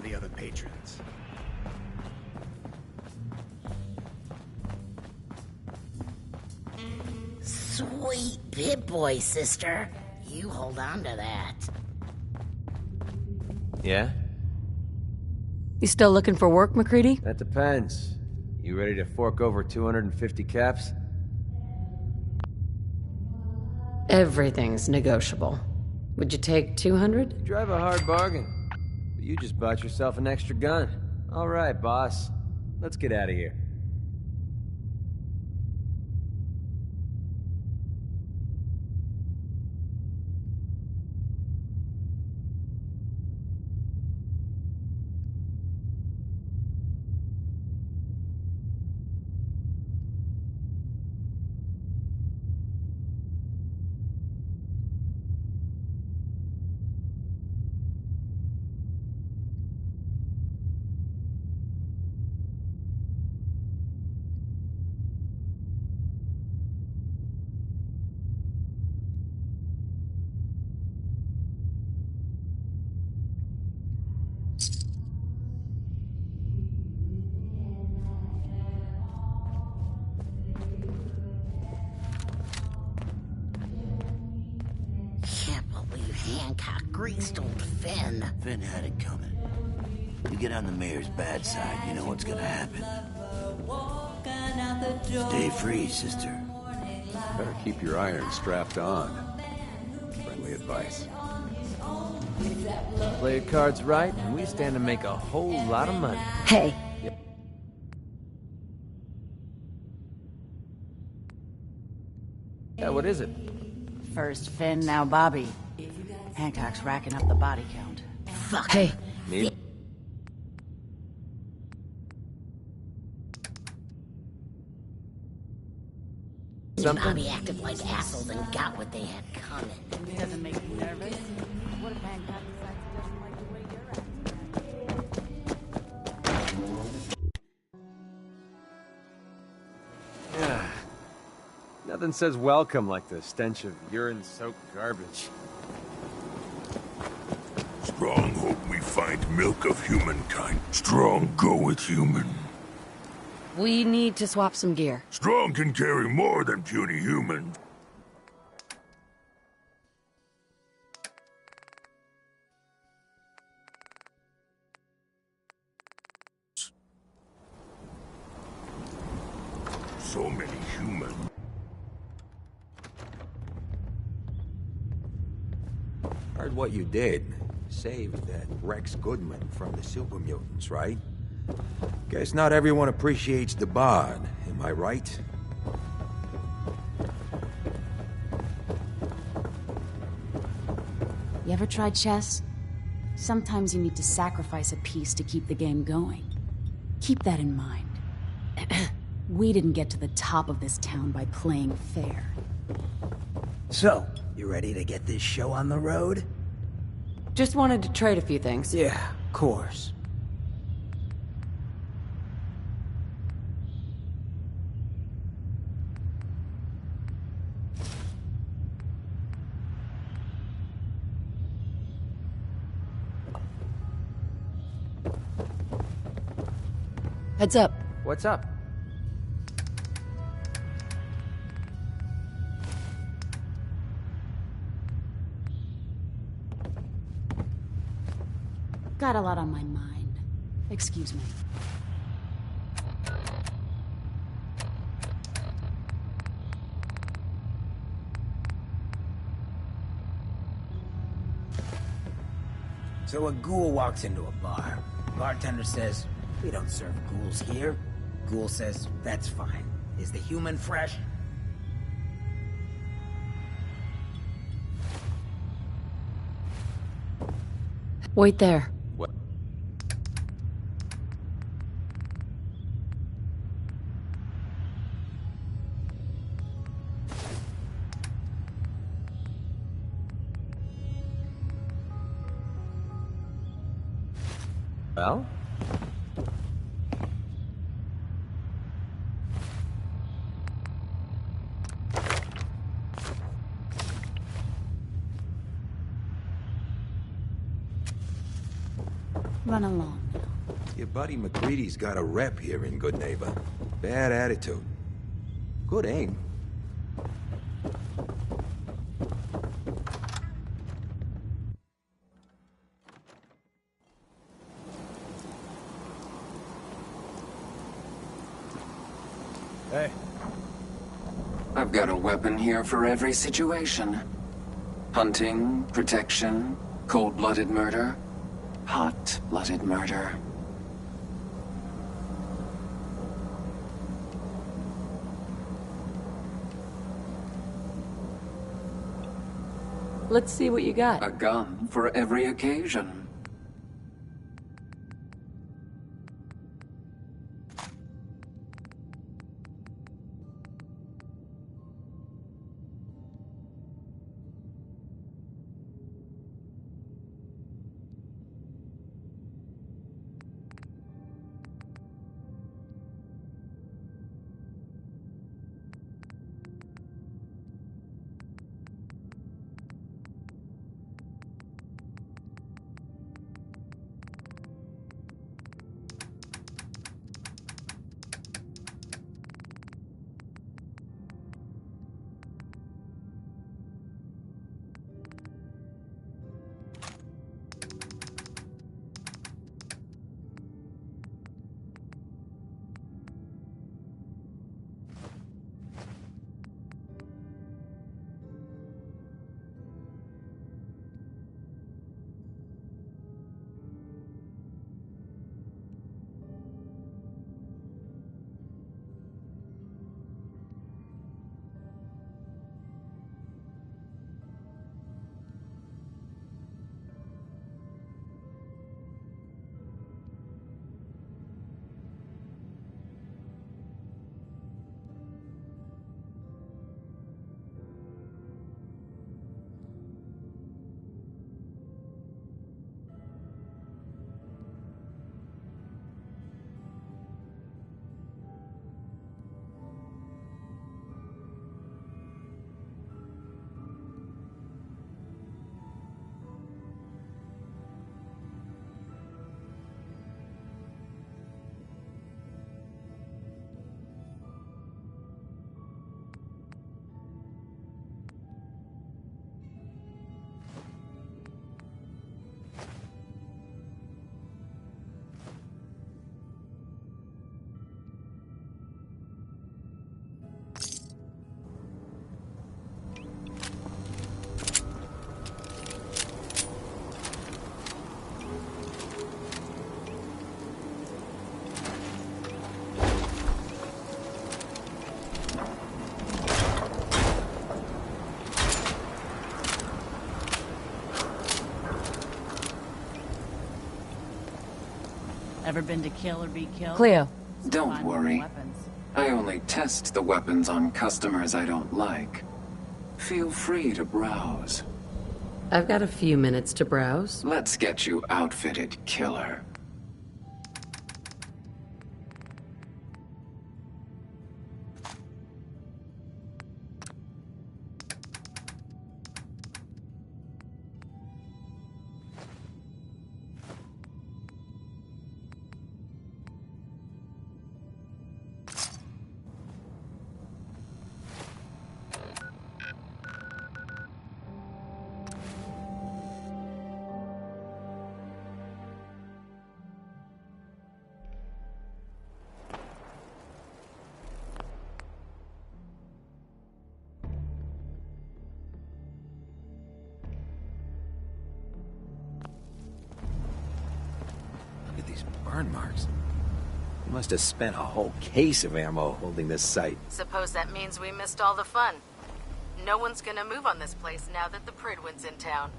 the other patrons. Sweet Pip-Boy, sister. You hold on to that. Yeah? You still looking for work, MacCready? That depends. You ready to fork over 250 caps? Everything's negotiable. Would you take 200? You drive a hard bargain. But you just bought yourself an extra gun. All right, boss. Let's get out of here. Can't believe Hancock greased old Finn. Finn had it coming. You get on the mayor's bad side, you know what's gonna happen. Stay free, sister. Better keep your iron strapped on. Friendly advice. Play your cards right, and we stand to make a whole lot of money. Hey, Yeah, what is it? First Finn, now Bobby. Hancock's racking up the body count. Fuck. hey, Me? Something? Bobby acted like assholes and got what they had coming. Doesn't make you nervous? What if Hancock decides he doesn't like the way you're acting? Yeah. Nothing says welcome like the stench of urine-soaked garbage. Strong hope we find milk of humankind. Strong go with human. we need to swap some gear. Strong can carry more than puny human. So many human. Heard what you did. Saved that Rex Goodman from the super mutants, right? Guess not everyone appreciates the bod, am I right? You ever tried chess? Sometimes you need to sacrifice a piece to keep the game going. Keep that in mind. We didn't get to the top of this town by playing fair. So, you ready to get this show on the road? Just wanted to trade a few things. Yeah, of course. Heads up. What's up? Got a lot on my mind. Excuse me. So a ghoul walks into a bar. Bartender says, "We don't serve ghouls here." Ghoul says, "That's fine. Is the human fresh?" Wait there. What? Well? Run along now. Your buddy McCready's got a rep here in Good Neighbor. Bad attitude. Good aim. Hey. I've got a weapon here for every situation. Hunting, protection, cold-blooded murder, hot-blooded murder. Let's see what you got. A gun for every occasion. Ever been to kill or be killed? Cleo. Don't worry. I only test the weapons on customers I don't like. Feel free to browse. I've got a few minutes to browse. Let's get you outfitted, killer. Burn marks. He must have spent a whole case of ammo holding this site. Suppose that means we missed all the fun. No one's gonna move on this place now that the Prydwen's in town.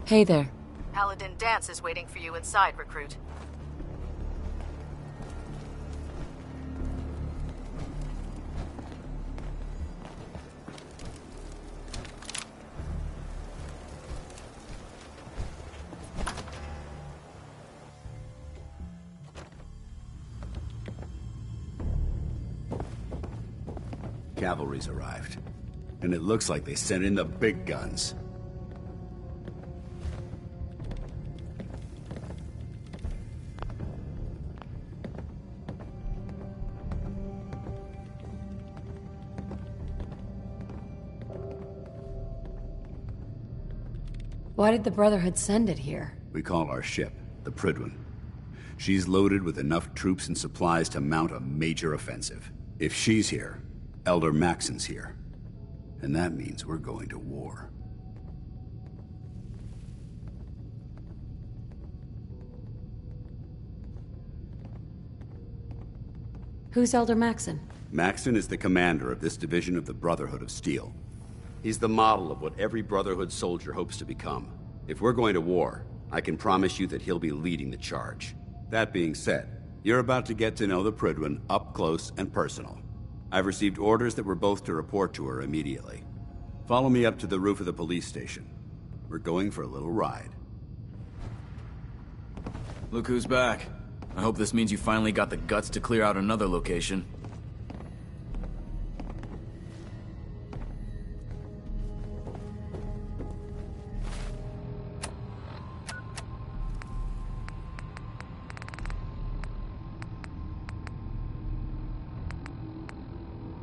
Hey there. Paladin Danse is waiting for you inside, recruit. Cavalry's arrived. And it looks like they sent in the big guns. Why did the Brotherhood send it here? We call our ship the Prydwen. She's loaded with enough troops and supplies to mount a major offensive. If she's here, Elder Maxson's here. And that means we're going to war. Who's Elder Maxson? Maxson is the commander of this division of the Brotherhood of Steel. He's the model of what every Brotherhood soldier hopes to become. If we're going to war, I can promise you that he'll be leading the charge. That being said, you're about to get to know the Prydwen up close and personal. I've received orders that we're both to report to her immediately. Follow me up to the roof of the police station. We're going for a little ride. Look who's back. I hope this means you finally got the guts to clear out another location.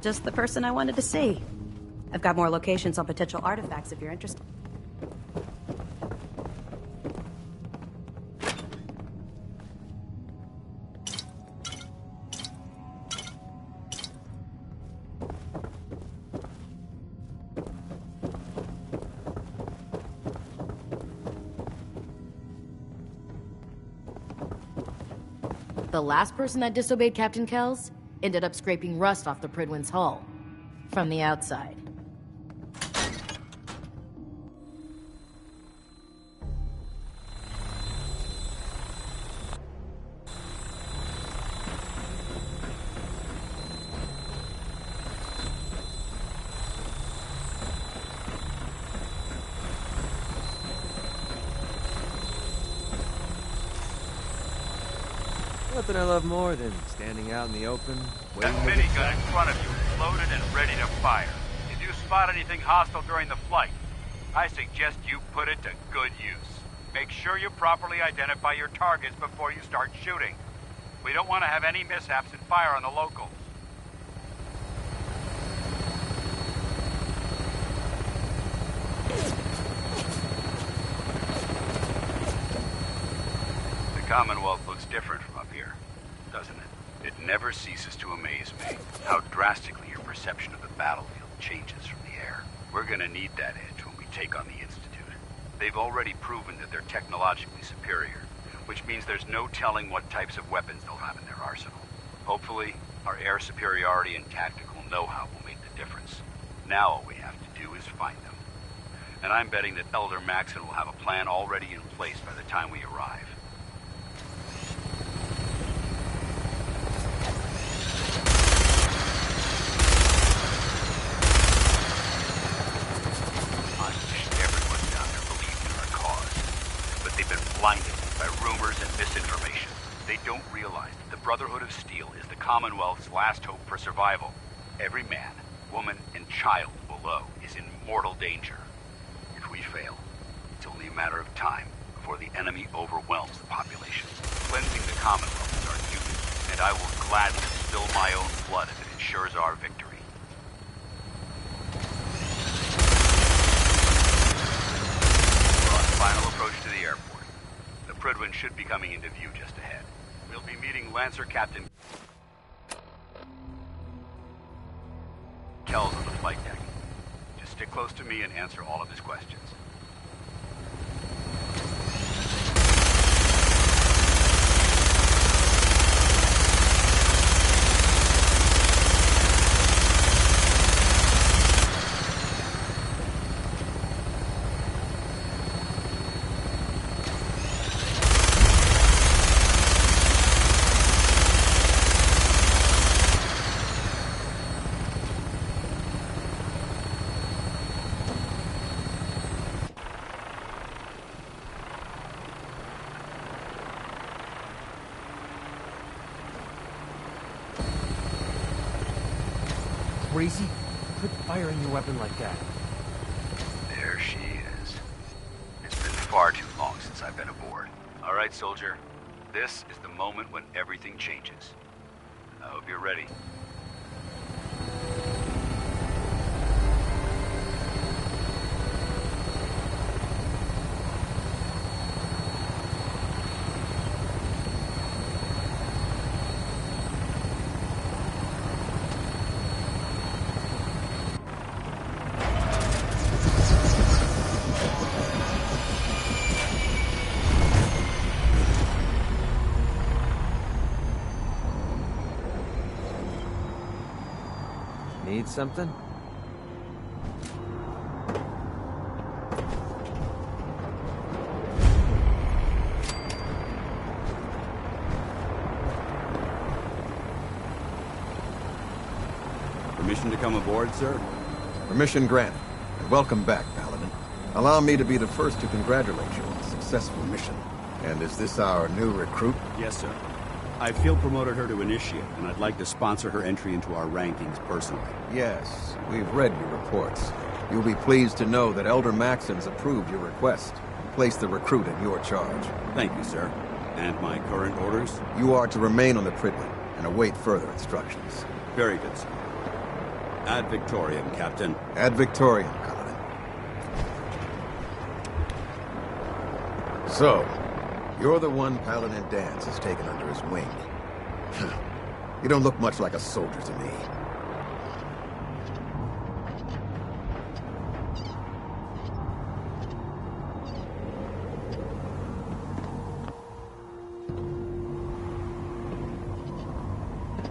Just the person I wanted to see. I've got more locations on potential artifacts if you're interested. The last person that disobeyed Captain Kells ended up scraping rust off the Prydwen's hull from the outside. Nothing I love more than standing out in the open, That waiting. minigun in front of you is loaded and ready to fire. If you spot anything hostile during the flight, I suggest you put it to good use. Make sure you properly identify your targets before you start shooting. We don't want to have any mishaps and fire on the locals. The Commonwealth looks different from up here, doesn't it? It never ceases to amaze me how drastically your perception of the battlefield changes from the air. We're gonna need that edge when we take on the Institute. They've already proven that they're technologically superior, which means there's no telling what types of weapons they'll have in their arsenal. Hopefully, our air superiority and tactical know-how will make the difference. Now all we have to do is find them. And I'm betting that Elder Maxson will have a plan already in place by the time we arrive. Blinded by rumors and misinformation. They don't realize that the Brotherhood of Steel is the Commonwealth's last hope for survival. Every man, woman, and child below is in mortal danger. If we fail, it's only a matter of time before the enemy overwhelms the population. Cleansing the Commonwealth is our duty, and I will gladly spill my own blood if it ensures our victory. We're on final approach to the airport. The Prydwen should be coming into view just ahead. We'll be meeting Lancer Captain Kells on the flight deck. Just stick close to me and answer all of his questions. Crazy? Quit firing your weapon like that. There she is. It's been far too long since I've been aboard. All right, soldier. This is the moment when everything changes. I hope you're ready. Need something? Permission to come aboard, sir? Permission granted. And welcome back, Paladin. Allow me to be the first to congratulate you on a successful mission. And is this our new recruit? Yes, sir. I field promoted her to Initiate, and I'd like to sponsor her entry into our rankings personally. Yes, we've read your reports. You'll be pleased to know that Elder Maxon's approved your request and placed the recruit in your charge. Thank you, sir. And my current orders? You are to remain on the Prydwen and await further instructions. Very good, sir. Ad Victoriam, Captain. Ad Victoriam, Paladin. So, you're the one Paladin Danse has taken under his wing. You don't look much like a soldier to me.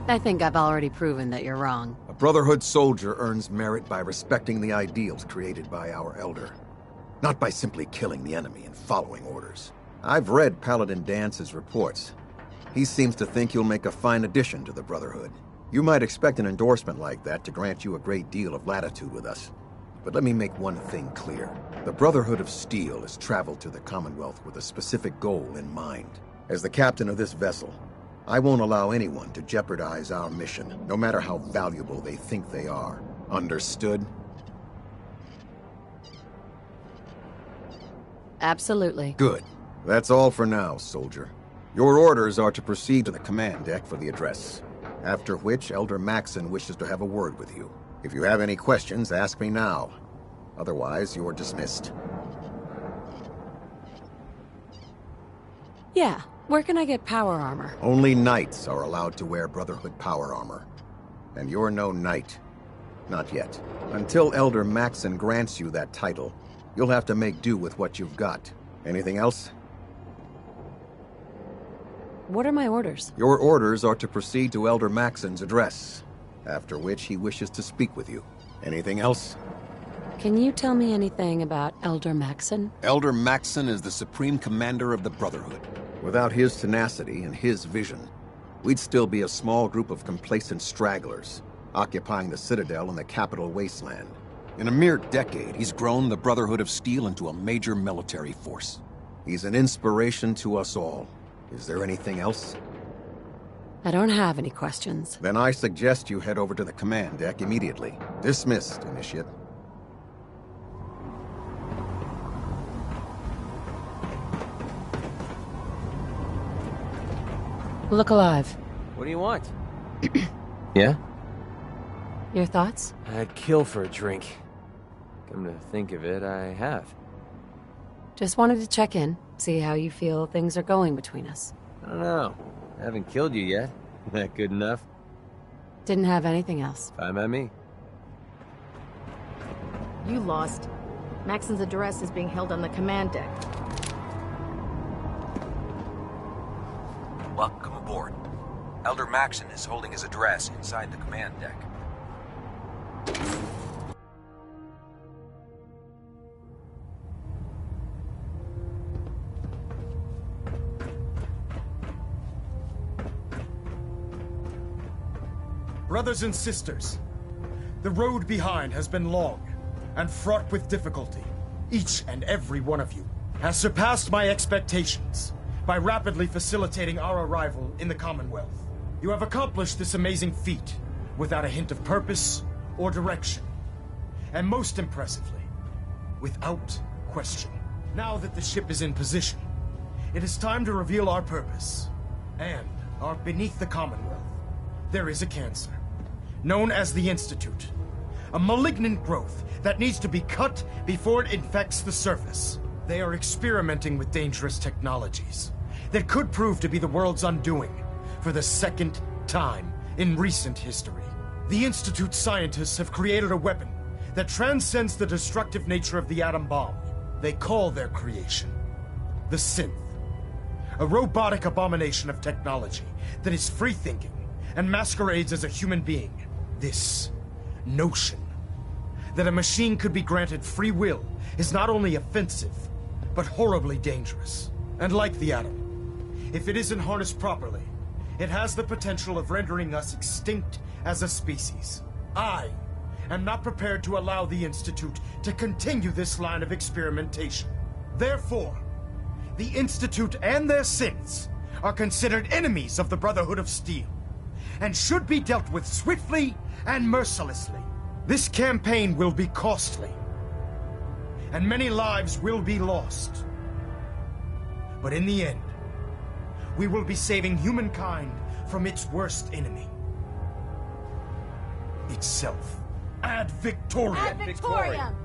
I think I've already proven that you're wrong. A Brotherhood soldier earns merit by respecting the ideals created by our Elder, not by simply killing the enemy and following orders. I've read Paladin Dance's reports. He seems to think you'll make a fine addition to the Brotherhood. You might expect an endorsement like that to grant you a great deal of latitude with us. But let me make one thing clear. The Brotherhood of Steel has traveled to the Commonwealth with a specific goal in mind. As the captain of this vessel, I won't allow anyone to jeopardize our mission, no matter how valuable they think they are. Understood? Absolutely. Good. That's all for now, soldier. Your orders are to proceed to the command deck for the address, after which Elder Maxon wishes to have a word with you. If you have any questions, ask me now. Otherwise, you're dismissed. Yeah. Where can I get power armor? Only knights are allowed to wear Brotherhood power armor. And you're no knight. Not yet. Until Elder Maxon grants you that title, you'll have to make do with what you've got. Anything else? What are my orders? Your orders are to proceed to Elder Maxon's address, after which he wishes to speak with you. Anything else? Can you tell me anything about Elder Maxon? Elder Maxon is the supreme commander of the Brotherhood. Without his tenacity and his vision, we'd still be a small group of complacent stragglers, occupying the Citadel and the capital wasteland. In a mere decade, he's grown the Brotherhood of Steel into a major military force. He's an inspiration to us all. Is there anything else? I don't have any questions. Then I suggest you head over to the command deck immediately. Dismissed, Initiate. Look alive. What do you want? Yeah? Your thoughts? I'd kill for a drink. Come to think of it, I have. Just wanted to check in, see how you feel things are going between us. I don't know. I haven't killed you yet. That good enough? Didn't have anything else. Fine by me. You lost. Maxon's address is being held on the command deck. Welcome aboard. Elder Maxon is holding his address inside the command deck. Brothers and sisters, the road behind has been long and fraught with difficulty. Each and every one of you has surpassed my expectations by rapidly facilitating our arrival in the Commonwealth. You have accomplished this amazing feat without a hint of purpose or direction. And most impressively, without question. Now that the ship is in position, it is time to reveal our purpose. And beneath the Commonwealth, there is a cancer, known as the Institute. A malignant growth that needs to be cut before it infects the surface. They are experimenting with dangerous technologies that could prove to be the world's undoing for the second time in recent history. The Institute scientists have created a weapon that transcends the destructive nature of the atom bomb. They call their creation the Synth. A robotic abomination of technology that is free-thinking and masquerades as a human being. This notion that a machine could be granted free will is not only offensive, but horribly dangerous. And like the atom, if it isn't harnessed properly, it has the potential of rendering us extinct as a species. I am not prepared to allow the Institute to continue this line of experimentation. Therefore, the Institute and their synths are considered enemies of the Brotherhood of Steel, and should be dealt with swiftly and mercilessly. This campaign will be costly, and many lives will be lost. But in the end, we will be saving humankind from its worst enemy. Itself. Ad Victoriam! Ad Victoriam!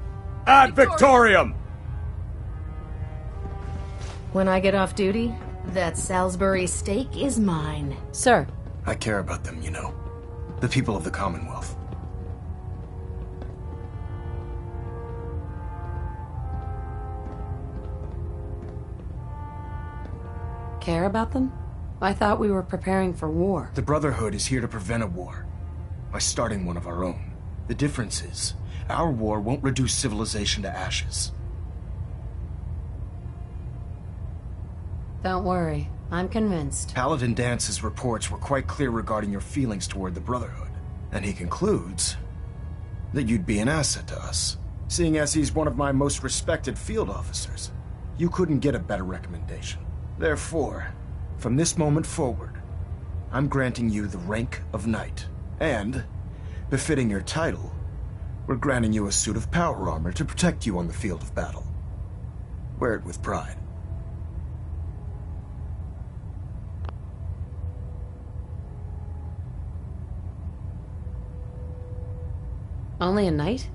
Ad Victoriam! When I get off duty, that Salisbury steak is mine. Sir. I care about them, you know. The people of the Commonwealth. Care about them? I thought we were preparing for war. The Brotherhood is here to prevent a war by starting one of our own. The difference is, our war won't reduce civilization to ashes. Don't worry. I'm convinced. Paladin Dance's reports were quite clear regarding your feelings toward the Brotherhood. And he concludes that you'd be an asset to us. Seeing as he's one of my most respected field officers, you couldn't get a better recommendation. Therefore, from this moment forward, I'm granting you the rank of Knight. And, befitting your title, we're granting you a suit of power armor to protect you on the field of battle. Wear it with pride. Only a knight?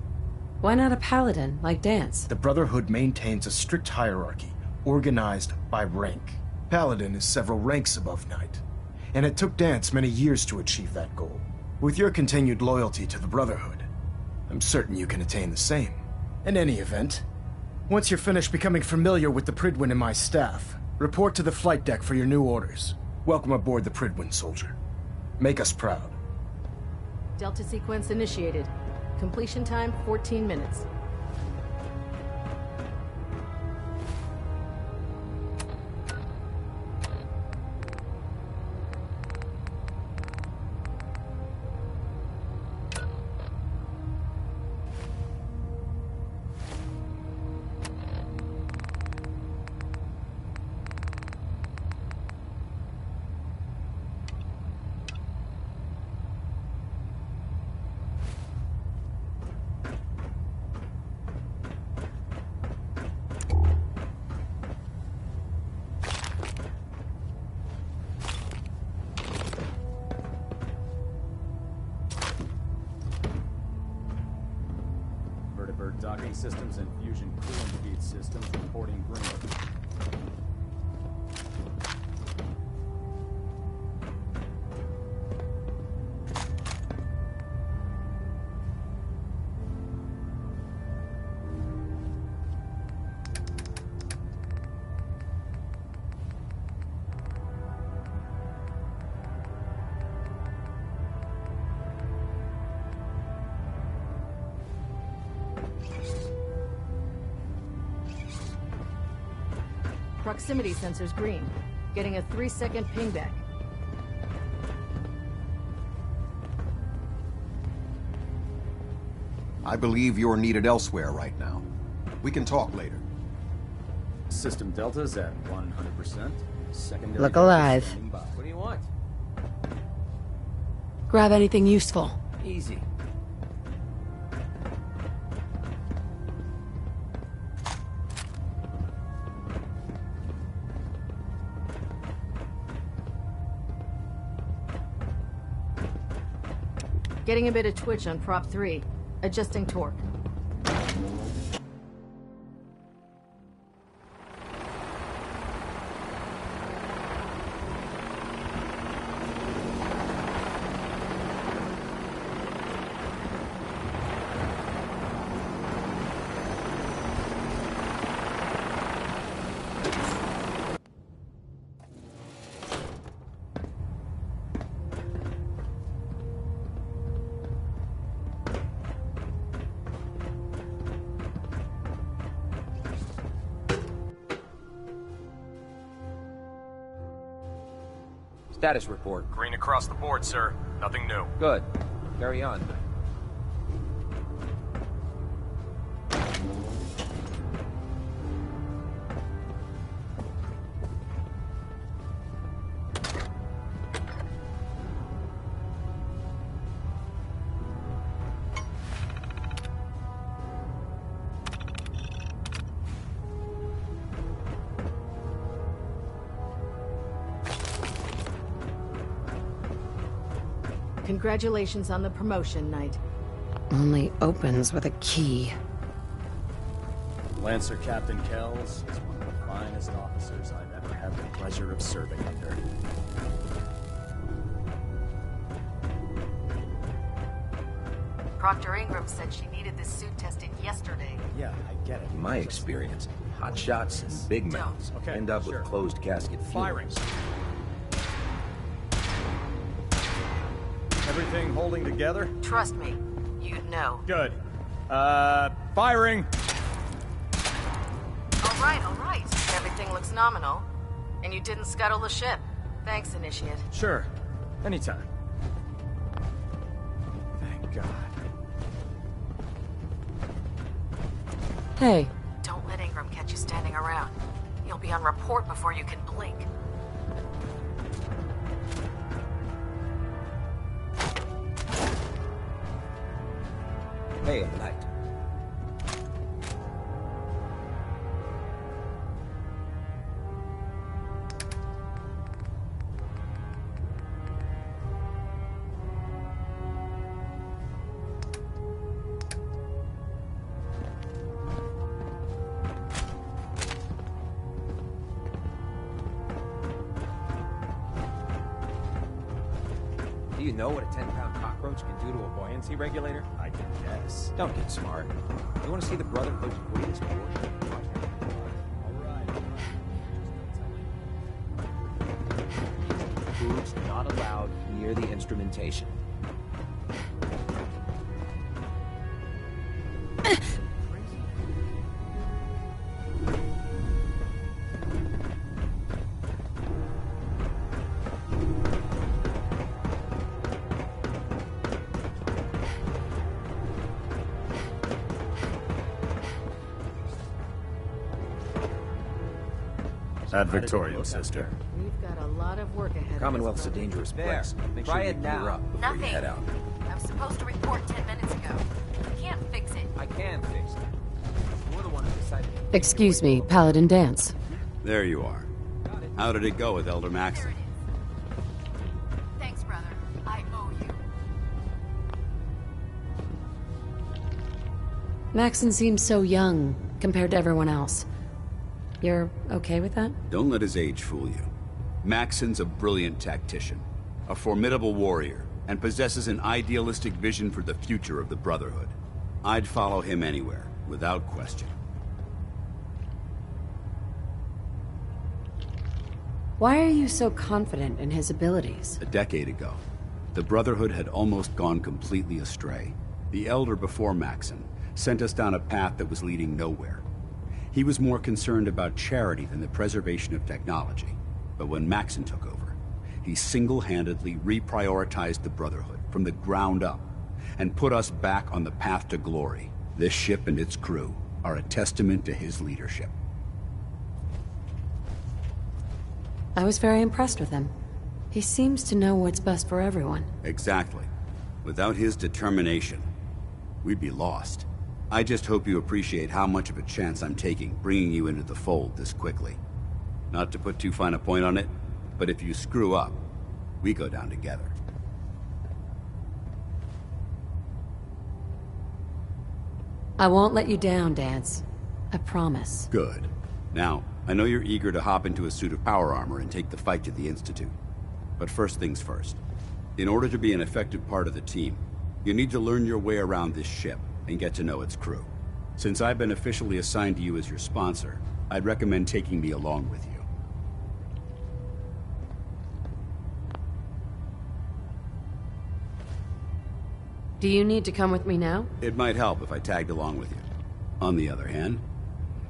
Why not a paladin, like Dance? The Brotherhood maintains a strict hierarchy, organized by rank. Paladin is several ranks above Knight, and it took Dance many years to achieve that goal. With your continued loyalty to the Brotherhood, I'm certain you can attain the same. In any event, once you're finished becoming familiar with the Prydwen and my staff, report to the flight deck for your new orders. Welcome aboard the Prydwen, soldier. Make us proud. Delta sequence initiated. Completion time, 14 minutes. Vertibird docking systems and fusion coolant feed systems reporting green. Proximity sensors green. Getting a 3-second pingback. I believe you're needed elsewhere right now. We can talk later. System Delta's at 100%. Secondary Look alive. standing by. What do you want? Grab anything useful. Easy. Getting a bit of twitch on prop 3. Adjusting torque. Status report. Green across the board, sir. Nothing new. Good. Carry on. Congratulations on the promotion, Knight. Only opens with a key. Lancer Captain Kells is one of the finest officers I've ever had the pleasure of serving under. Proctor Ingram said she needed this suit tested yesterday. Yeah, I get it. In my experience, hot shots and big mouths end up with closed casket funerals. Everything holding together? Trust me, you'd know. Good. Firing! All right. Everything looks nominal. And you didn't scuttle the ship. Thanks, Initiate. Sure. Anytime. Thank God. Hey. Don't let Ingram catch you standing around. You'll be on report before you can blink. Hey, Knight. Do you know what a 10-pound cockroach can do to a buoyancy regulator? I can guess. Don't get smart. You want to see the Brotherhood's greatest warship? Foods not allowed near the instrumentation. Ad Victoriam, sister. We've got a lot of work ahead of us. Commonwealth's a dangerous place. Make sure you gear up before you head out. I was supposed to report 10 minutes ago. I can't fix it. I can fix it. You're the one who decided. Excuse me, Paladin Dance. There you are. How did it go with Elder Maxon? Thanks, brother. I owe you. Maxon seems so young compared to everyone else. You're okay with that? Don't let his age fool you. Maxon's a brilliant tactician, a formidable warrior, and possesses an idealistic vision for the future of the Brotherhood. I'd follow him anywhere, without question. Why are you so confident in his abilities? A decade ago, the Brotherhood had almost gone completely astray. The Elder before Maxon sent us down a path that was leading nowhere. He was more concerned about charity than the preservation of technology. But when Maxon took over, he single-handedly reprioritized the Brotherhood from the ground up and put us back on the path to glory. This ship and its crew are a testament to his leadership. I was very impressed with him. He seems to know what's best for everyone. Exactly. Without his determination, we'd be lost. I just hope you appreciate how much of a chance I'm taking bringing you into the fold this quickly. Not to put too fine a point on it, but if you screw up, we go down together. I won't let you down, Dance. I promise. Good. Now, I know you're eager to hop into a suit of power armor and take the fight to the Institute. But first things first. In order to be an effective part of the team, you need to learn your way around this ship and get to know its crew. Since I've been officially assigned to you as your sponsor, I'd recommend taking me along with you. Do you need to come with me now? It might help if I tagged along with you. On the other hand,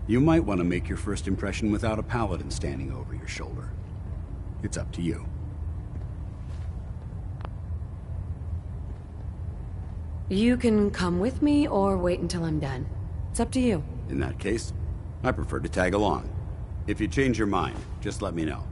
you might want to make your first impression without a paladin standing over your shoulder. It's up to you. You can come with me or wait until I'm done. It's up to you. In that case, I prefer to tag along. If you change your mind, just let me know.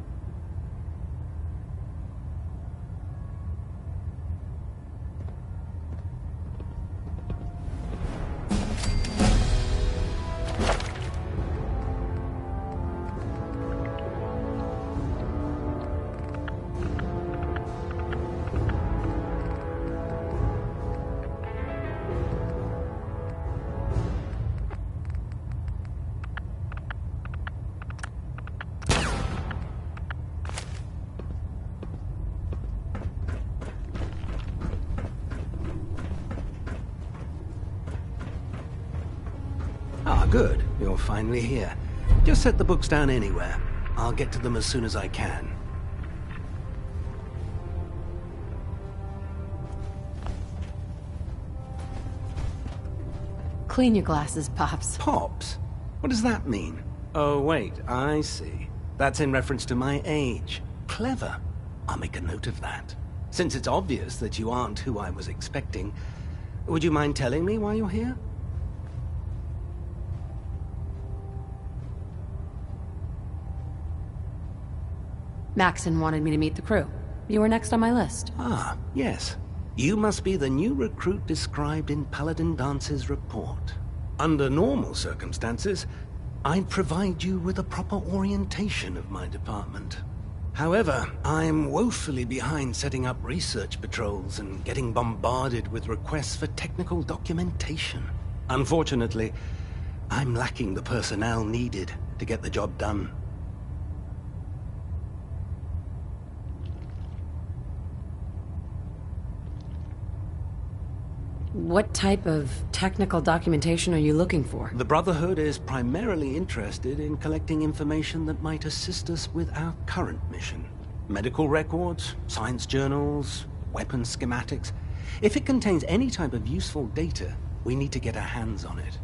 Ah, good. You're finally here. Just set the books down anywhere. I'll get to them as soon as I can. Clean your glasses, Pops. Pops? What does that mean? Oh, wait, I see. That's in reference to my age. Clever. I'll make a note of that. Since it's obvious that you aren't who I was expecting, would you mind telling me why you're here? Maxon wanted me to meet the crew. You were next on my list. Ah, yes. You must be the new recruit described in Paladin Dance's report. Under normal circumstances, I'd provide you with a proper orientation of my department. However, I'm woefully behind setting up research patrols and getting bombarded with requests for technical documentation. Unfortunately, I'm lacking the personnel needed to get the job done. What type of technical documentation are you looking for? The Brotherhood is primarily interested in collecting information that might assist us with our current mission. Medical records, science journals, weapon schematics. If it contains any type of useful data, we need to get our hands on it.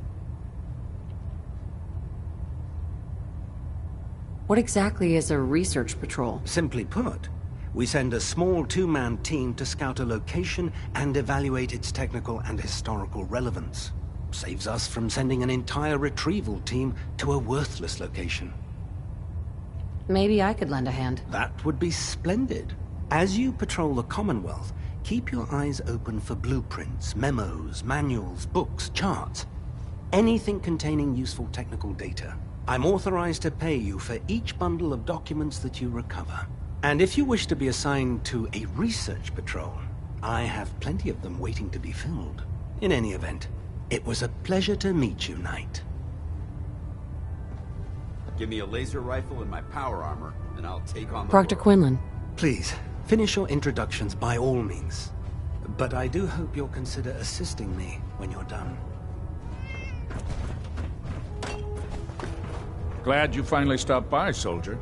What exactly is a research patrol? Simply put, we send a small two-man team to scout a location and evaluate its technical and historical relevance. Saves us from sending an entire retrieval team to a worthless location. Maybe I could lend a hand. That would be splendid. As you patrol the Commonwealth, keep your eyes open for blueprints, memos, manuals, books, charts. Anything containing useful technical data. I'm authorized to pay you for each bundle of documents that you recover. And if you wish to be assigned to a research patrol, I have plenty of them waiting to be filled. In any event, it was a pleasure to meet you, Knight. Give me a laser rifle and my power armor, and I'll take on the Proctor world. Quinlan. Please, finish your introductions by all means. But I do hope you'll consider assisting me when you're done. Glad you finally stopped by, soldier.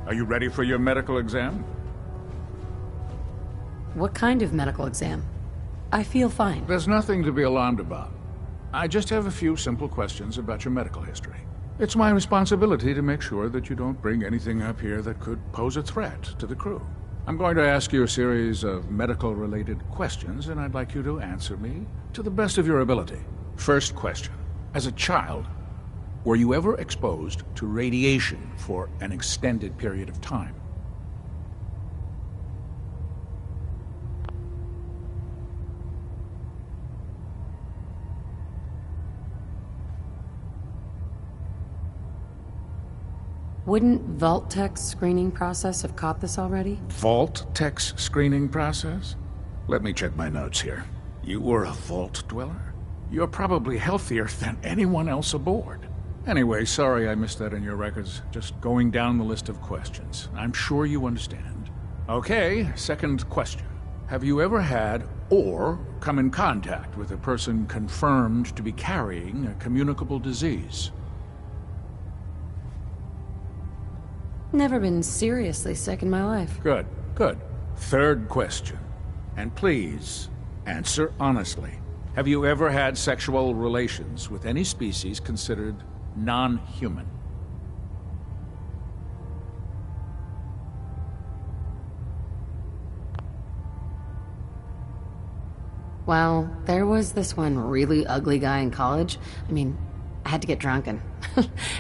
Are you ready for your medical exam? What kind of medical exam? I feel fine. There's nothing to be alarmed about. I just have a few simple questions about your medical history. It's my responsibility to make sure that you don't bring anything up here that could pose a threat to the crew. I'm going to ask you a series of medical-related questions, and I'd like you to answer me to the best of your ability. First question. As a child, were you ever exposed to radiation for an extended period of time? Wouldn't Vault-Tech's screening process have caught this already? Vault-Tech's screening process? Let me check my notes here. You were a Vault Dweller? You're probably healthier than anyone else aboard. Anyway, sorry I missed that in your records. Just going down the list of questions. I'm sure you understand. Okay, second question. Have you ever had or come in contact with a person confirmed to be carrying a communicable disease? Never been seriously sick in my life. Good, good. Third question. And please, answer honestly. Have you ever had sexual relations with any species considered non-human? Well, there was this one really ugly guy in college. I mean, I had to get drunk and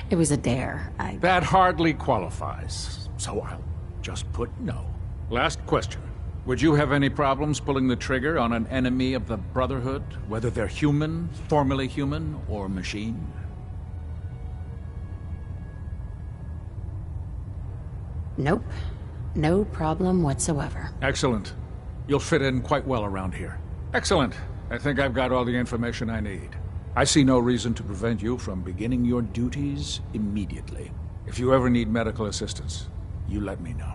it was a dare. That hardly qualifies, so I'll just put no. Last question. Would you have any problems pulling the trigger on an enemy of the Brotherhood, whether they're human, formerly human, or machine? Nope. No problem whatsoever. Excellent. You'll fit in quite well around here. Excellent. I think I've got all the information I need. I see no reason to prevent you from beginning your duties immediately. If you ever need medical assistance, you let me know.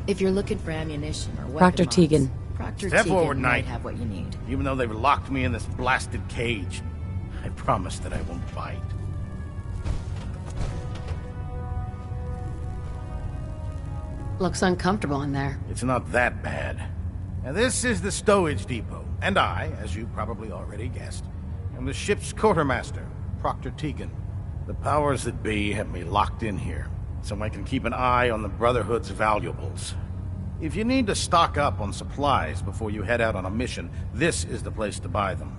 If you're looking for ammunition or weapon Dr. mods, Tegan. Proctor Step Tegan forward, might Knight. have what you need. Even though they've locked me in this blasted cage, I promise that I won't bite. Looks uncomfortable in there. It's not that bad. Now, this is the stowage depot, and I, as you probably already guessed, am the ship's quartermaster, Proctor Tegan. The powers that be have me locked in here, so I can keep an eye on the Brotherhood's valuables. If you need to stock up on supplies before you head out on a mission, this is the place to buy them.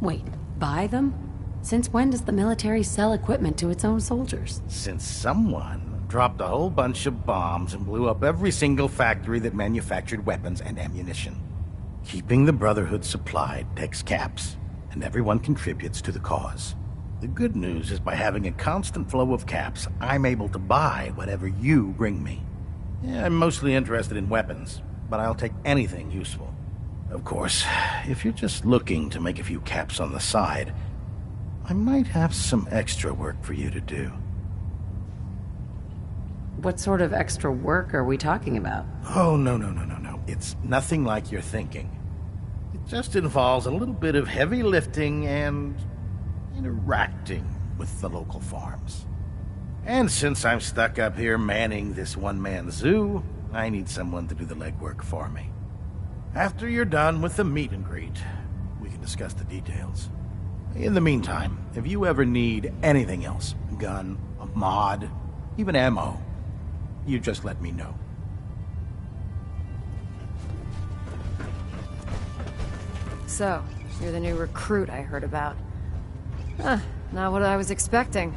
Wait, buy them? Since when does the military sell equipment to its own soldiers? Since someone dropped a whole bunch of bombs and blew up every single factory that manufactured weapons and ammunition. Keeping the Brotherhood supplied takes caps, and everyone contributes to the cause. The good news is by having a constant flow of caps, I'm able to buy whatever you bring me. Yeah, I'm mostly interested in weapons, but I'll take anything useful. Of course, if you're just looking to make a few caps on the side, I might have some extra work for you to do. What sort of extra work are we talking about? Oh, no. It's nothing like you're thinking. It just involves a little bit of heavy lifting and interacting with the local farms. And since I'm stuck up here manning this one-man zoo, I need someone to do the legwork for me. After you're done with the meet and greet, we can discuss the details. In the meantime, if you ever need anything else, a gun, a mod, even ammo, you just let me know. So, you're the new recruit I heard about. Huh, not what I was expecting.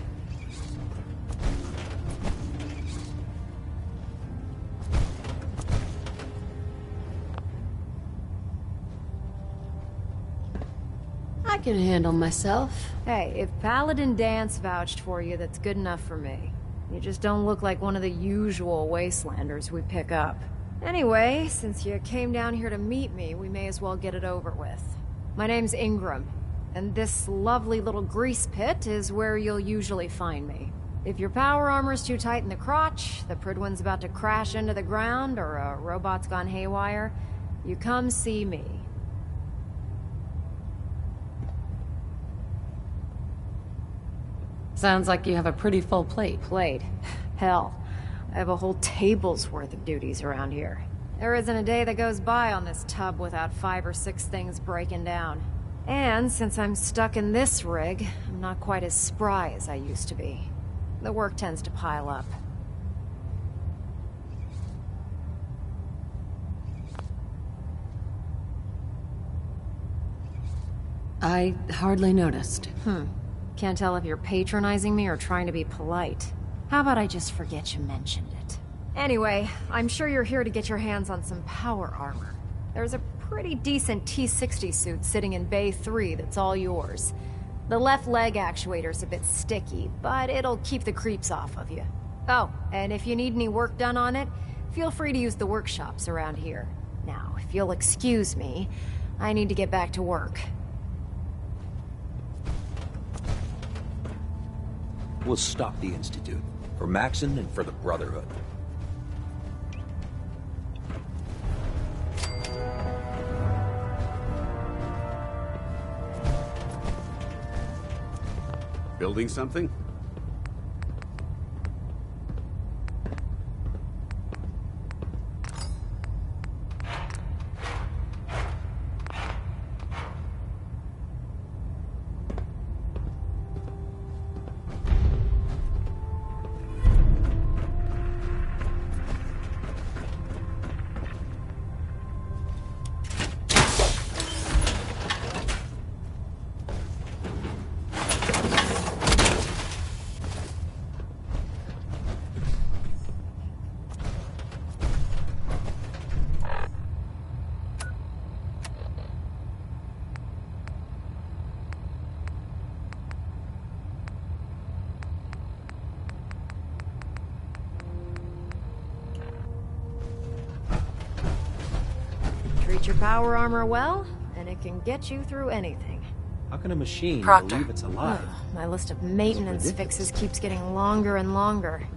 I can handle myself. Hey, if Paladin Danse vouched for you, that's good enough for me. You just don't look like one of the usual wastelanders we pick up. Anyway, since you came down here to meet me, we may as well get it over with. My name's Ingram, and this lovely little grease pit is where you'll usually find me. If your power armor's too tight in the crotch, the Prydwen's about to crash into the ground, or a robot's gone haywire, you come see me. Sounds like you have a pretty full plate. Plate? Hell, I have a whole table's worth of duties around here. There isn't a day that goes by on this tub without 5 or 6 things breaking down. And since I'm stuck in this rig, I'm not quite as spry as I used to be. The work tends to pile up. I hardly noticed. Can't tell if you're patronizing me or trying to be polite. How about I just forget you mentioned it? Anyway, I'm sure you're here to get your hands on some power armor. There's a pretty decent T-60 suit sitting in Bay 3 that's all yours. The left leg actuator's a bit sticky, but it'll keep the creeps off of you. Oh, and if you need any work done on it, feel free to use the workshops around here. Now, if you'll excuse me, I need to get back to work. We'll stop the Institute. For Maxon and for the Brotherhood. Building something? Treat your power armor well, and it can get you through anything. How can a machine Proctor. believe it's alive? My list of maintenance fixes keeps getting longer and longer.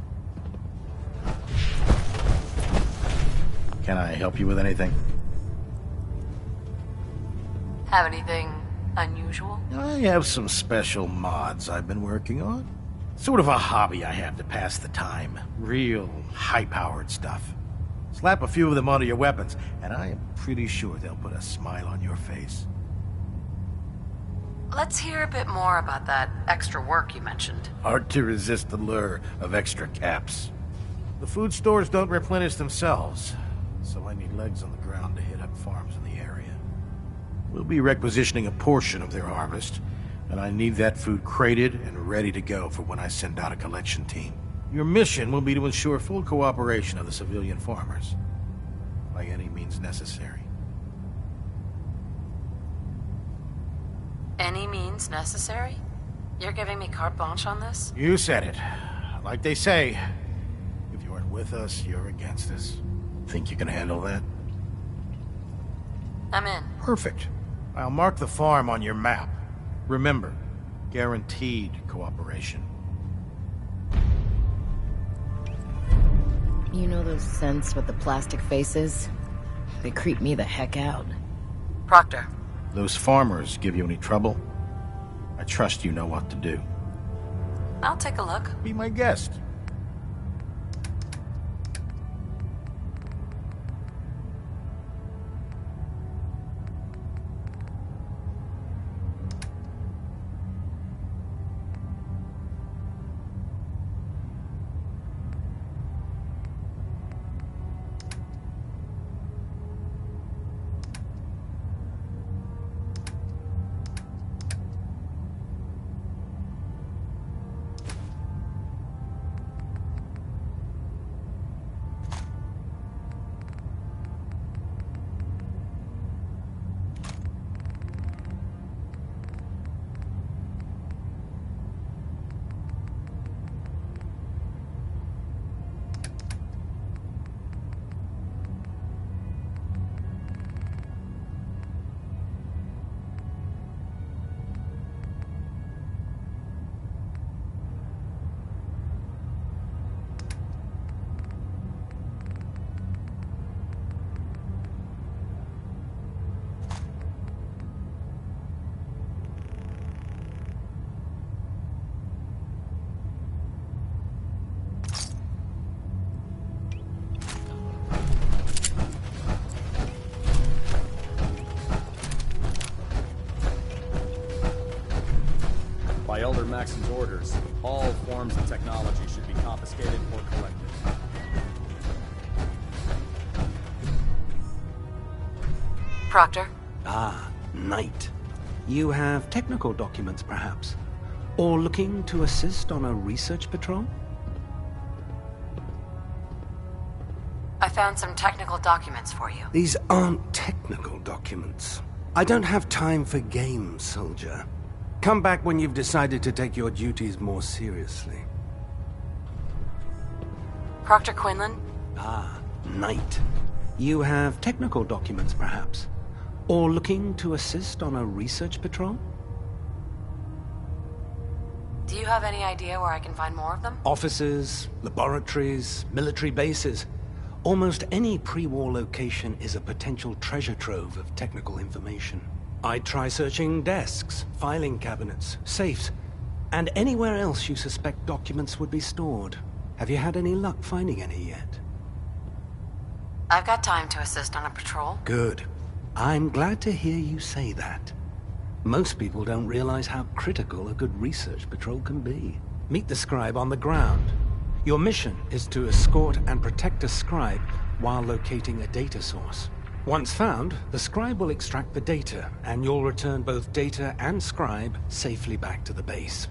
Can I help you with anything? Have anything unusual? I have some special mods I've been working on. Sort of a hobby I have to pass the time. Real high-powered stuff. Slap a few of them onto your weapons, and I am pretty sure they'll put a smile on your face. Let's hear a bit more about that extra work you mentioned. Hard to resist the lure of extra caps. The food stores don't replenish themselves, so I need legs on the ground to hit up farms in the area. We'll be requisitioning a portion of their harvest, and I need that food crated and ready to go for when I send out a collection team. Your mission will be to ensure full cooperation of the civilian farmers, by any means necessary. Any means necessary? You're giving me carte blanche on this? You said it. Like they say, if you aren't with us, you're against us. Think you can handle that? I'm in. Perfect. I'll mark the farm on your map. Remember, guaranteed cooperation. You know those scents with the plastic faces? They creep me the heck out. Proctor. Those farmers give you any trouble? I trust you know what to do. I'll take a look. Be my guest. By Elder Maxon's orders, all forms of technology should be confiscated or collected. Proctor? Ah, Knight. You have technical documents, perhaps? Or looking to assist on a research patrol? I found some technical documents for you. These aren't technical documents. I don't have time for games, soldier. Come back when you've decided to take your duties more seriously. Proctor Quinlan? Ah, Knight. You have technical documents, perhaps? Or looking to assist on a research patrol? Do you have any idea where I can find more of them? Offices, laboratories, military bases. Almost any pre-war location is a potential treasure trove of technical information. I'd try searching desks, filing cabinets, safes, and anywhere else you suspect documents would be stored. Have you had any luck finding any yet? I've got time to assist on a patrol. Good. I'm glad to hear you say that. Most people don't realize how critical a good research patrol can be. Meet the scribe on the ground. Your mission is to escort and protect a scribe while locating a data source. Once found, the scribe will extract the data, and you'll return both data and scribe safely back to the base.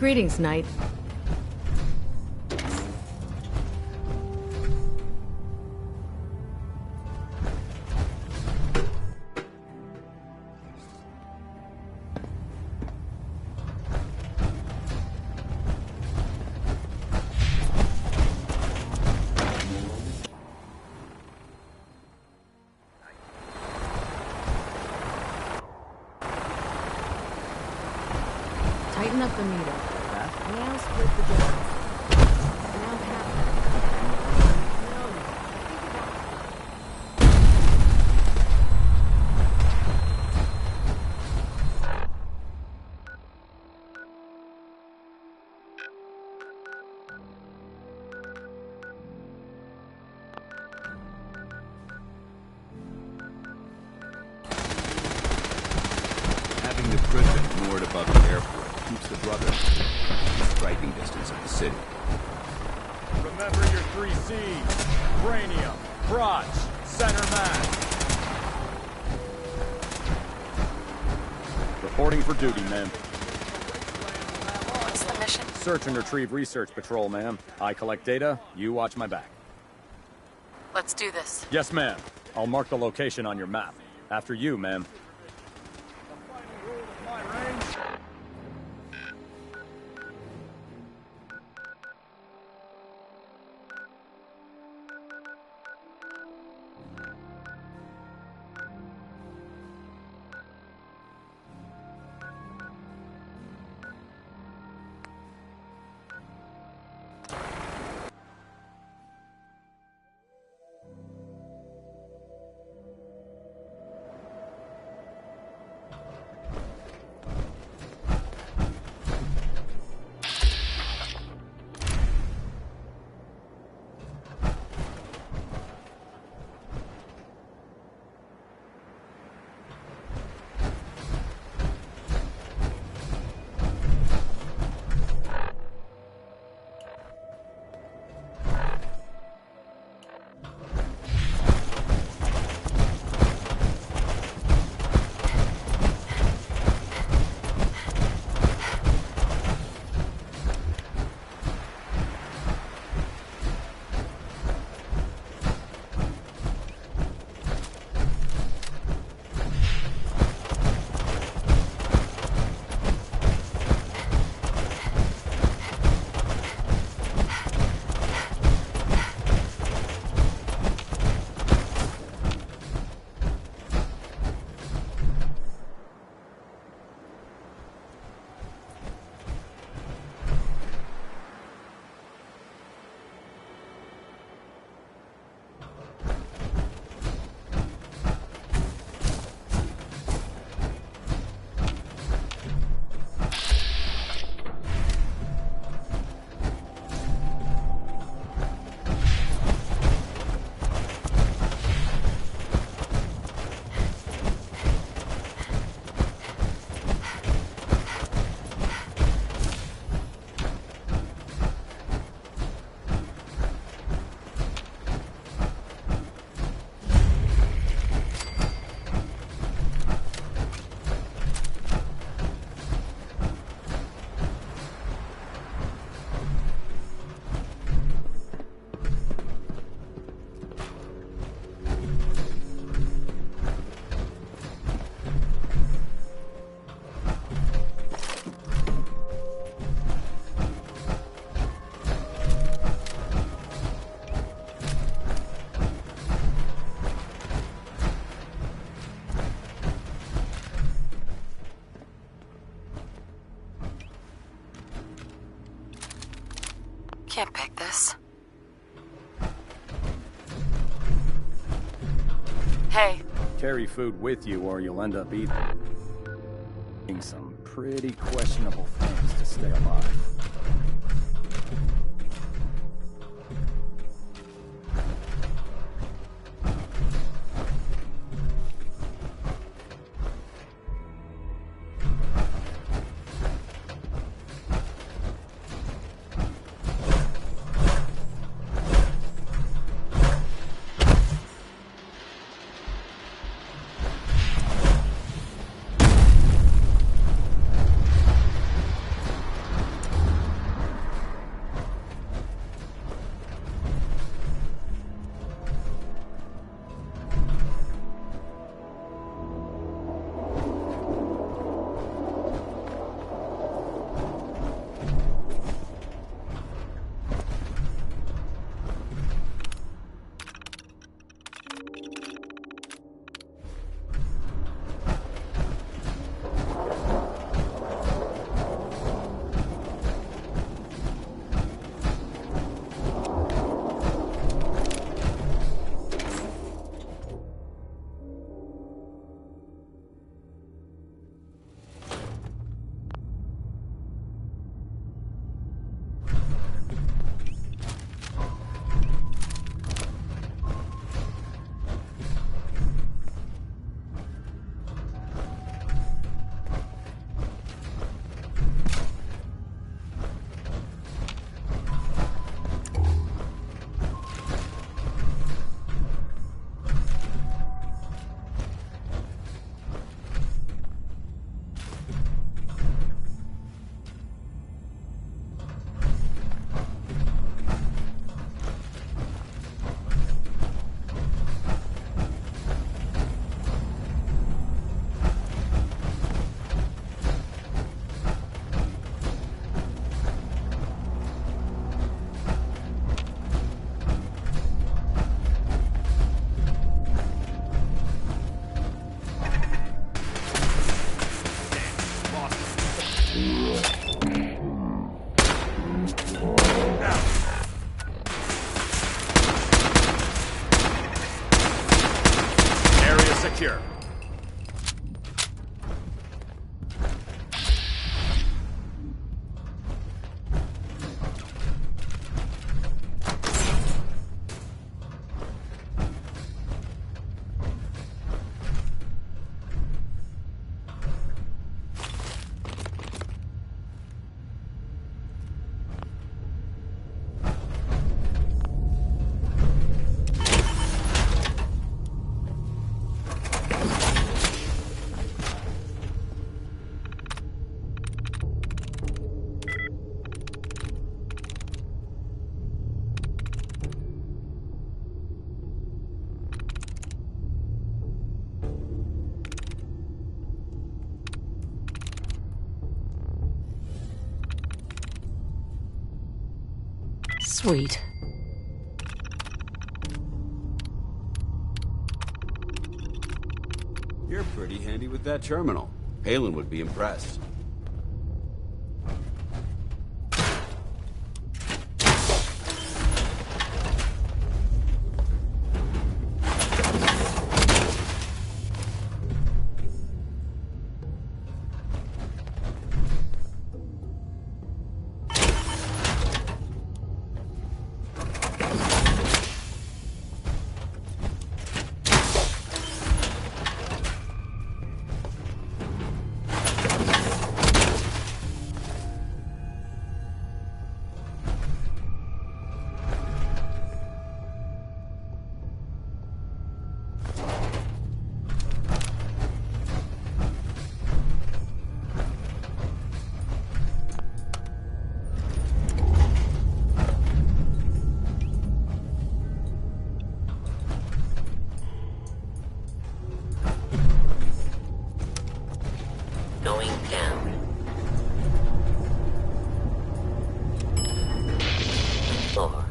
Greetings, Knight. Tighten up the meter. Now split the difference. Now Having the Prison moored above the airport keeps the Brotherhood in striking distance of the city. Remember your 3 C's. Cranium, crotch, center mass. Reporting for duty, ma'am. What's the mission? Search and retrieve research patrol, ma'am. I collect data, you watch my back. Let's do this. Yes, ma'am. I'll mark the location on your map. After you, ma'am. Can't pick this. Hey. Carry food with you or you'll end up eating some pretty questionable things to stay alive. here. Sweet. You're pretty handy with that terminal. Palin would be impressed. Going down. Floor.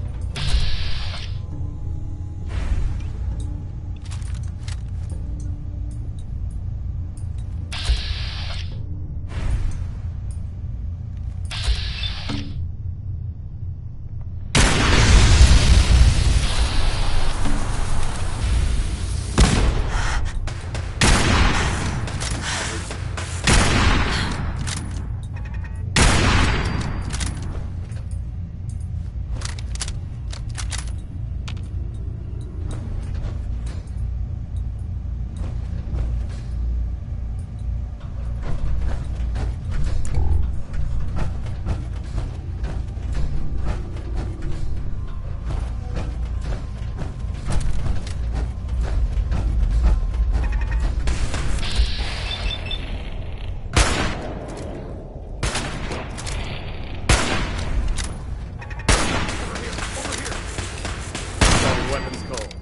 Weapons cold.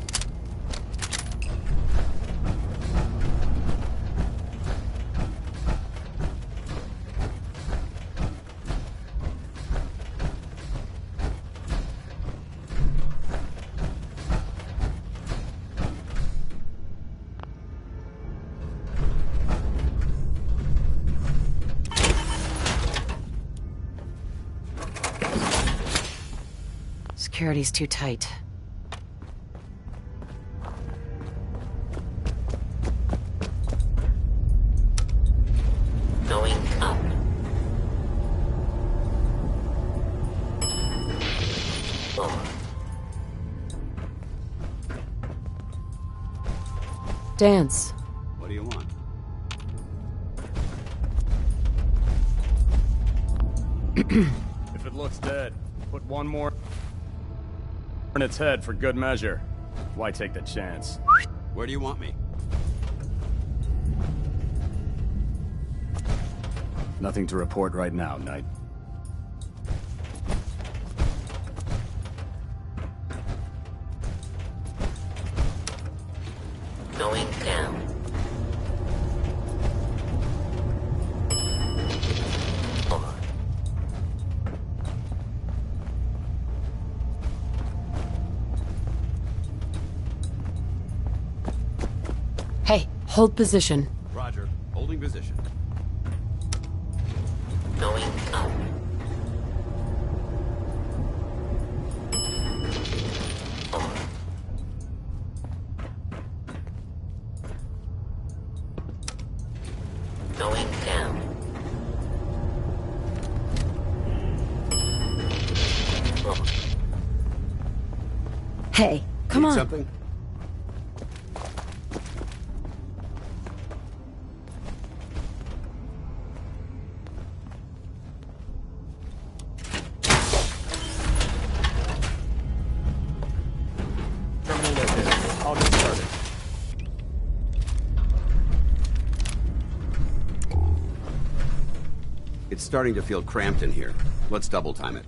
Security's too tight. Going up. Floor. Dance. What do you want? If it looks dead, put one more in its head for good measure. Why take the chance? Where do you want me? Nothing to report right now, Knight. Going down. Floor. Hey, hold position. Roger. Holding position. Going up. Floor. Hey, come Need on. something? Terminal located. I'll get started. It's starting to feel cramped in here. Let's double time it.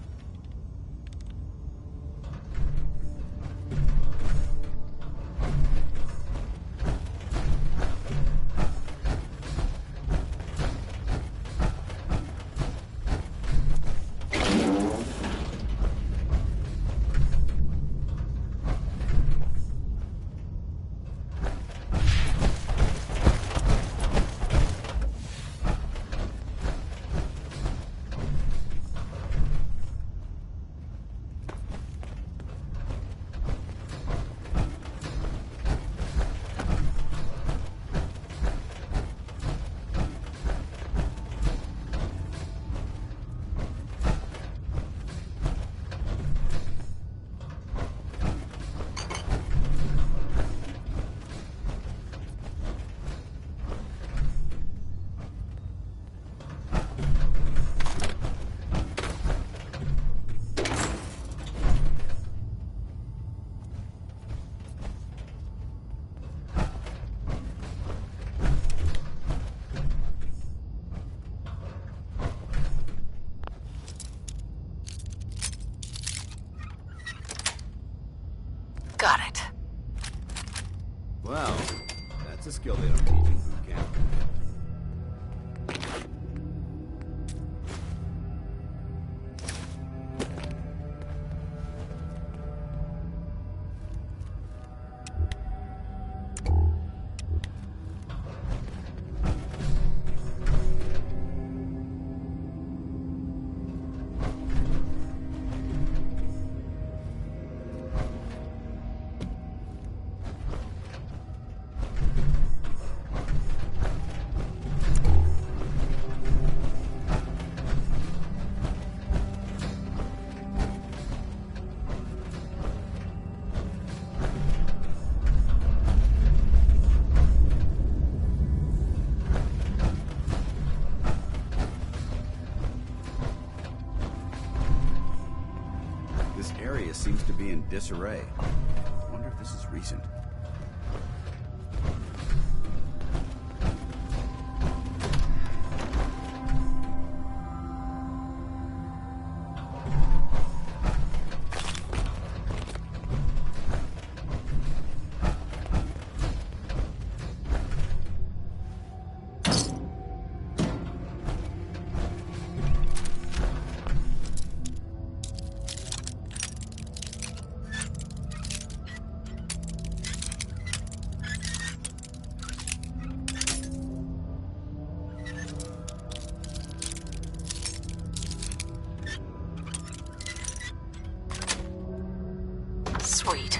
Got it. Well, that's a skill they don't teach in boot camp. This area seems to be in disarray. I wonder if this is recent. Sweet.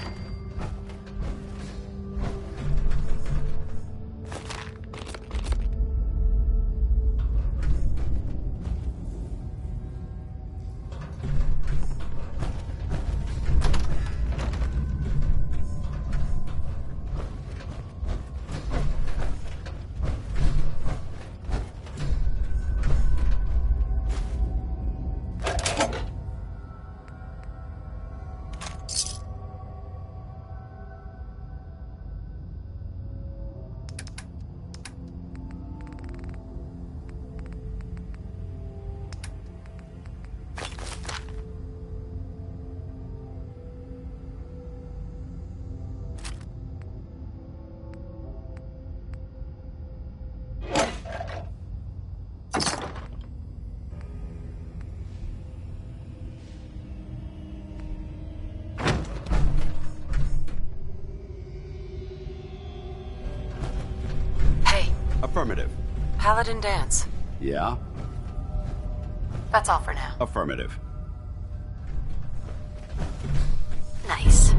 Affirmative. Paladin Danse. Yeah? That's all for now. Affirmative. Nice.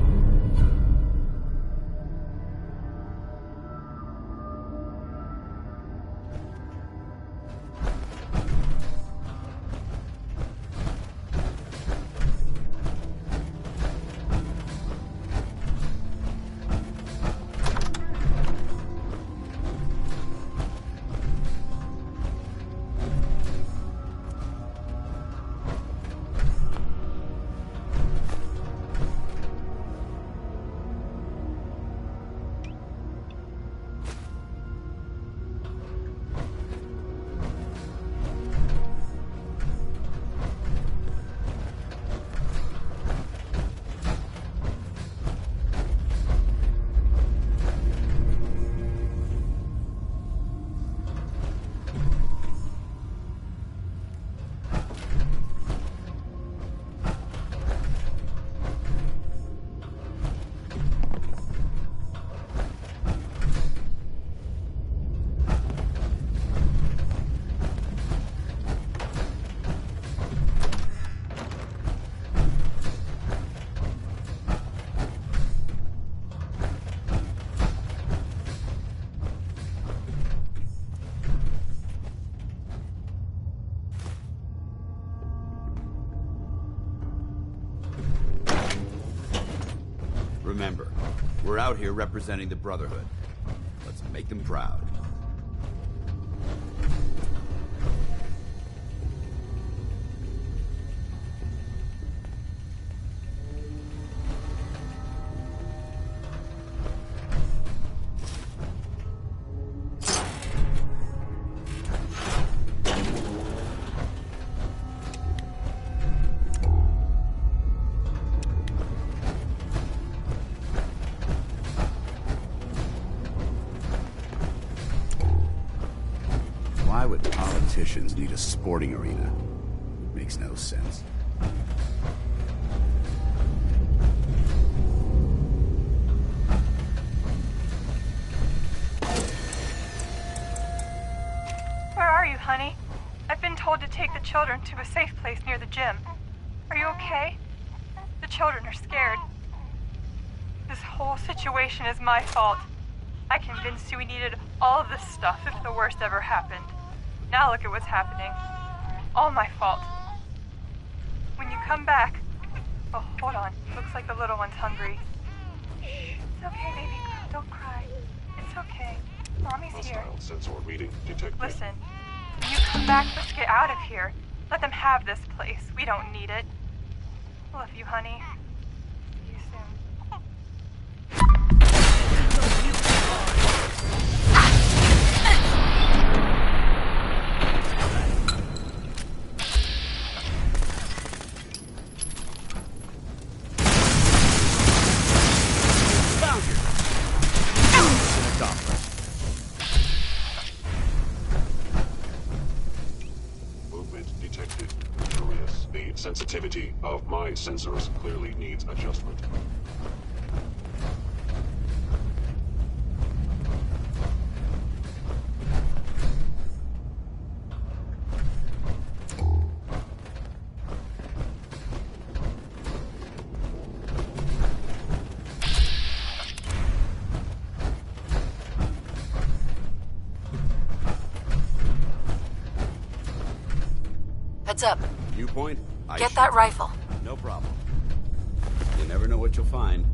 Remember, we're out here representing the Brotherhood. Let's make them proud. Why would politicians need a sporting arena? Makes no sense. Where are you, honey? I've been told to take the children to a safe place near the gym. Are you okay? The children are scared. This whole situation is my fault. I convinced you we needed all of this stuff if the worst ever happened. Now look at what's happening. All my fault. When you come back... Oh, hold on. Looks like the little one's hungry. It's okay, baby. Don't cry. It's okay. Mommy's here. Sensor reading detected. Listen. When you come back, let's get out of here. Let them have this place. We don't need it. Love you, honey. See you soon. Movement detected. Curious. The sensitivity of my sensors clearly needs adjustment. Heads up. Viewpoint? Get that rifle. No problem. You never know what you'll find.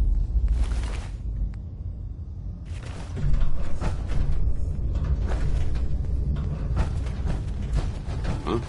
Huh?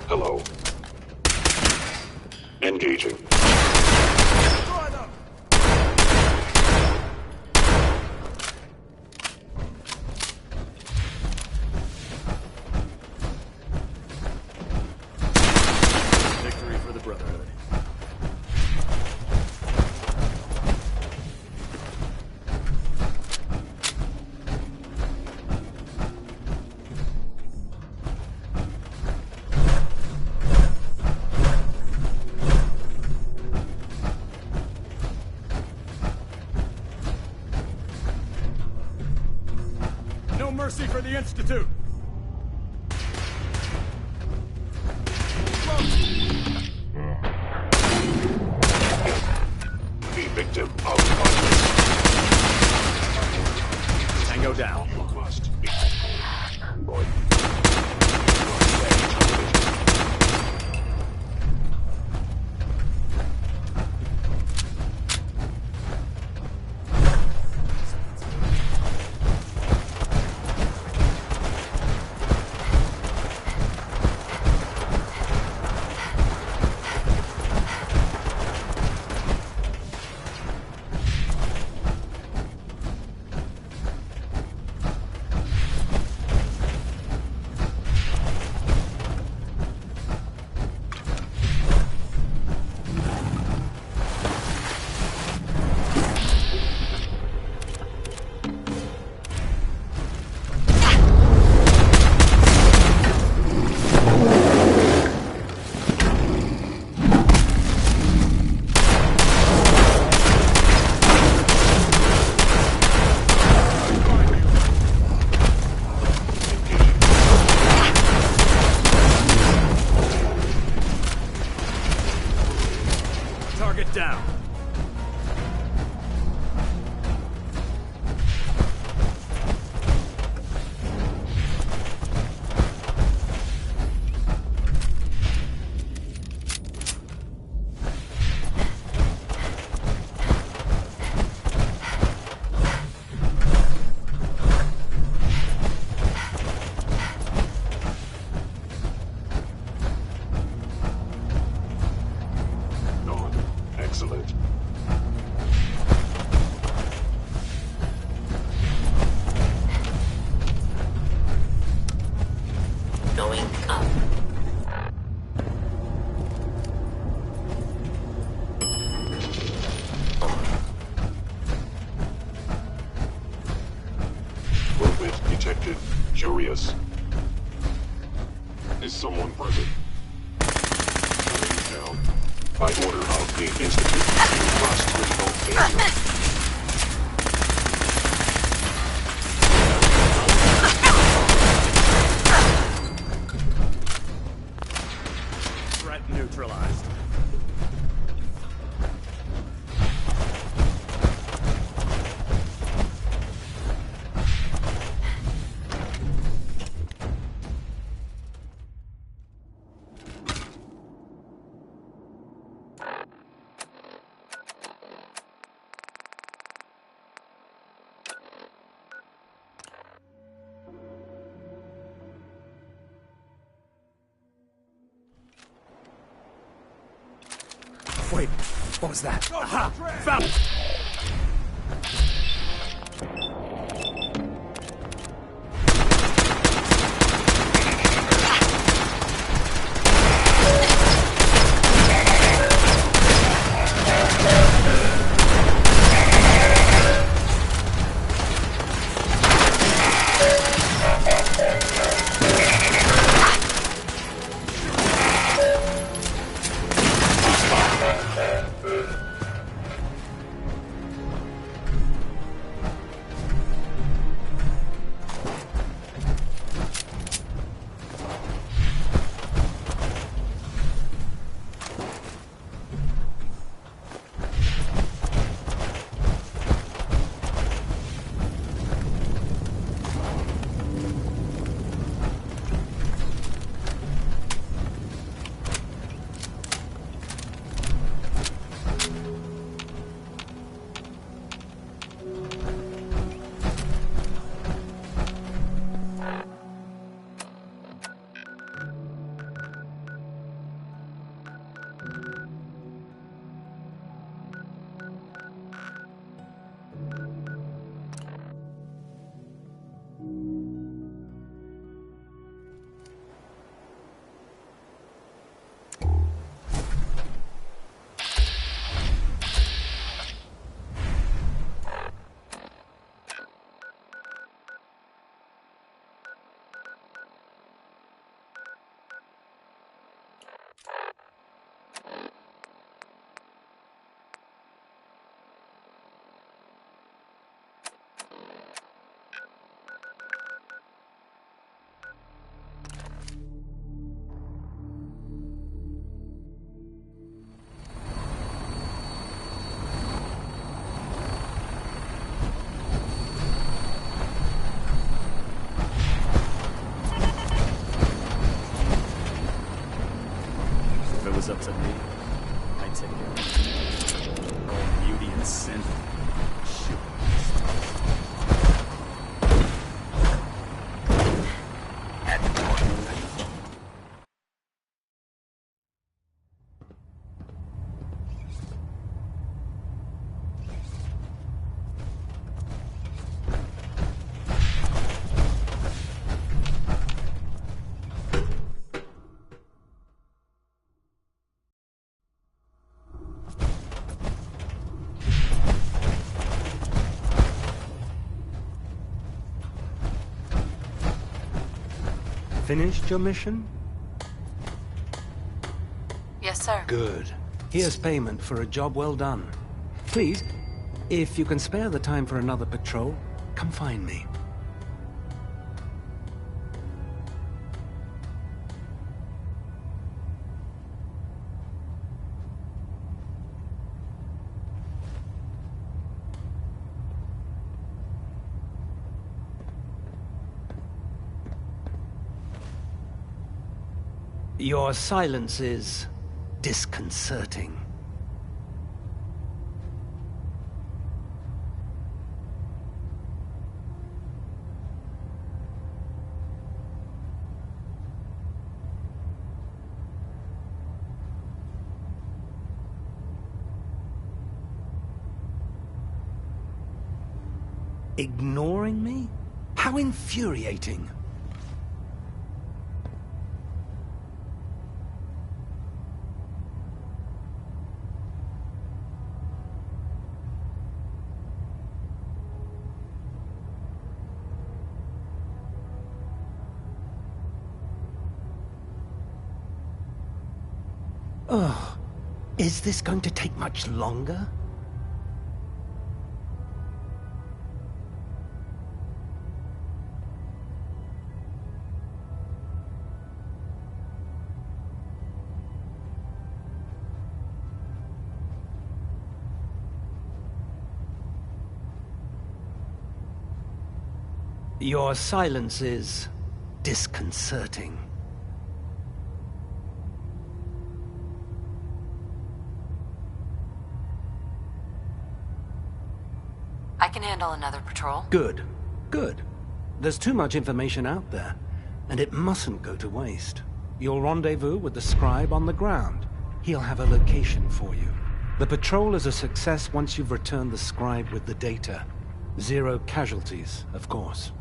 Hello. Engaging. Victory for the Brotherhood. No mercy for the Institute! The victim of violence. Tango down. Must be. Get down! Excellent. Going up. Movement detected. Curious. Is someone present? Coming down. By order of the Institute, you must revoke failure. Threat neutralized. Wait, what was that? Aha! Found it! If it was up to me, I'd take it. All beauty and sin. Shoot. Finished your mission? Yes, sir. Good. Here's payment for a job well done. Please, if you can spare the time for another patrol, come find me. Your silence is disconcerting. Ignoring me? How infuriating. Ugh. Is this going to take much longer? Your silence is disconcerting. I can handle another patrol. Good. Good. There's too much information out there, and it mustn't go to waste. You'll rendezvous with the scribe on the ground. He'll have a location for you. The patrol is a success once you've returned the scribe with the data. 0 casualties, of course.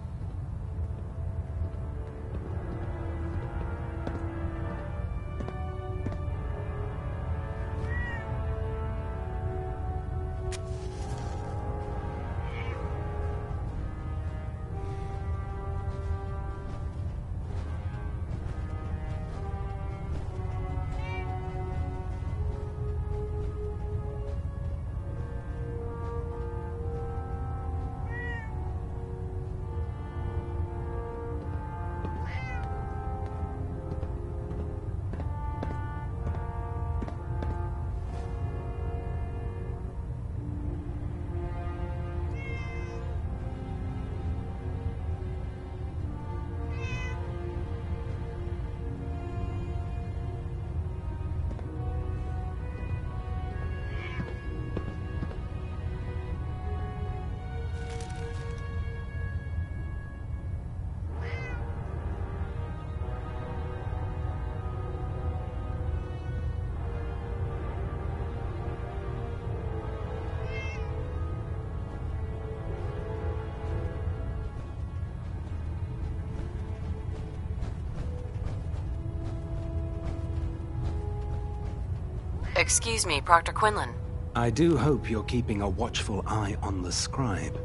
Excuse me, Proctor Quinlan. I do hope you're keeping a watchful eye on the scribe.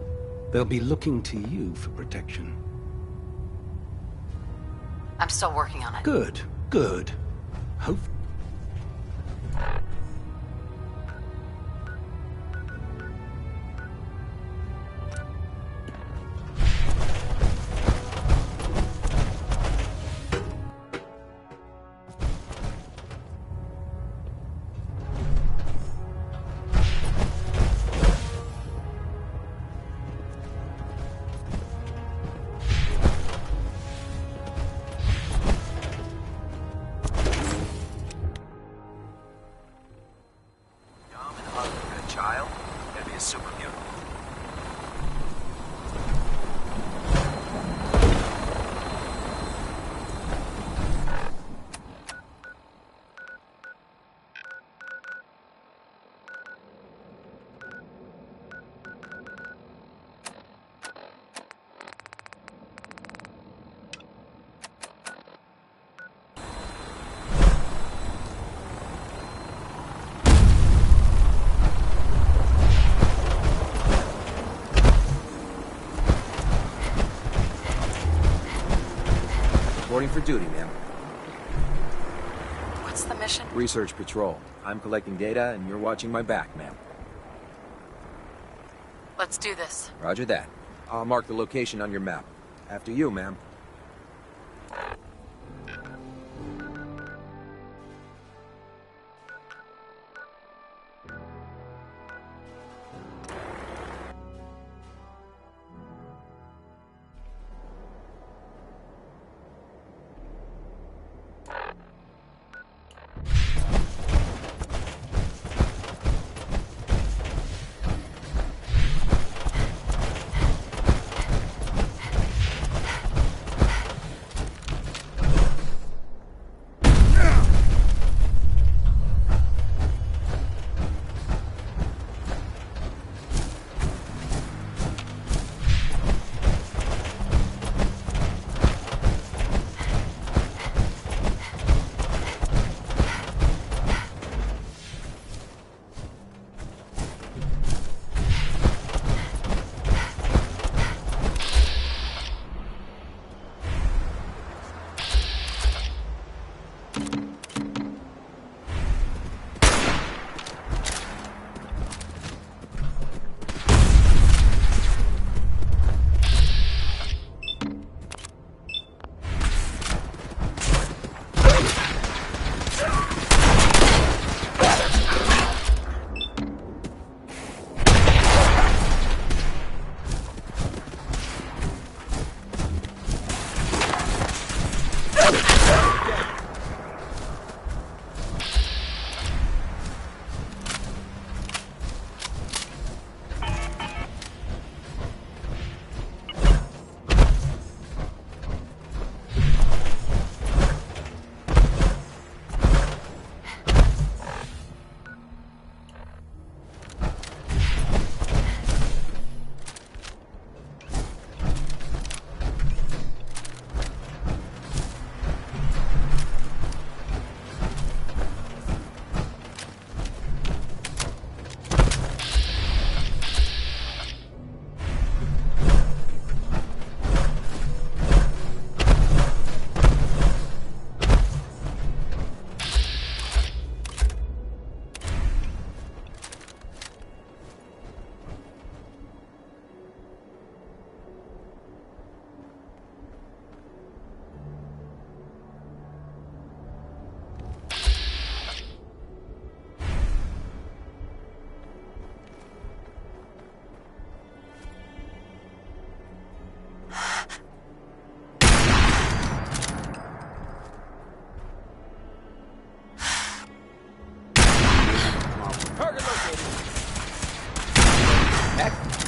They'll be looking to you for protection. I'm still working on it. Good, good. Hope... Reporting for duty, ma'am. What's the mission? Research patrol. I'm collecting data, and you're watching my back, ma'am. Let's do this. Roger that. I'll mark the location on your map. After you, ma'am.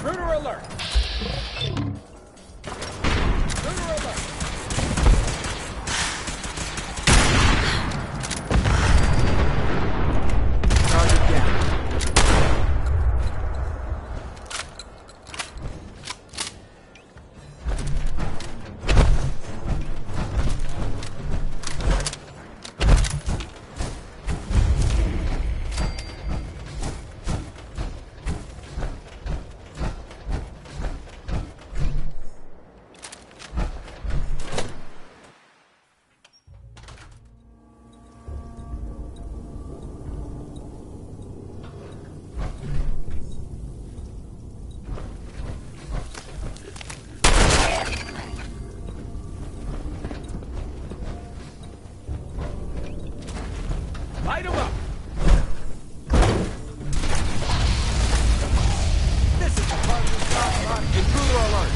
Intruder alert! Intruder alert! Target down. Light him up! This is the part of the stop. Intruder alert!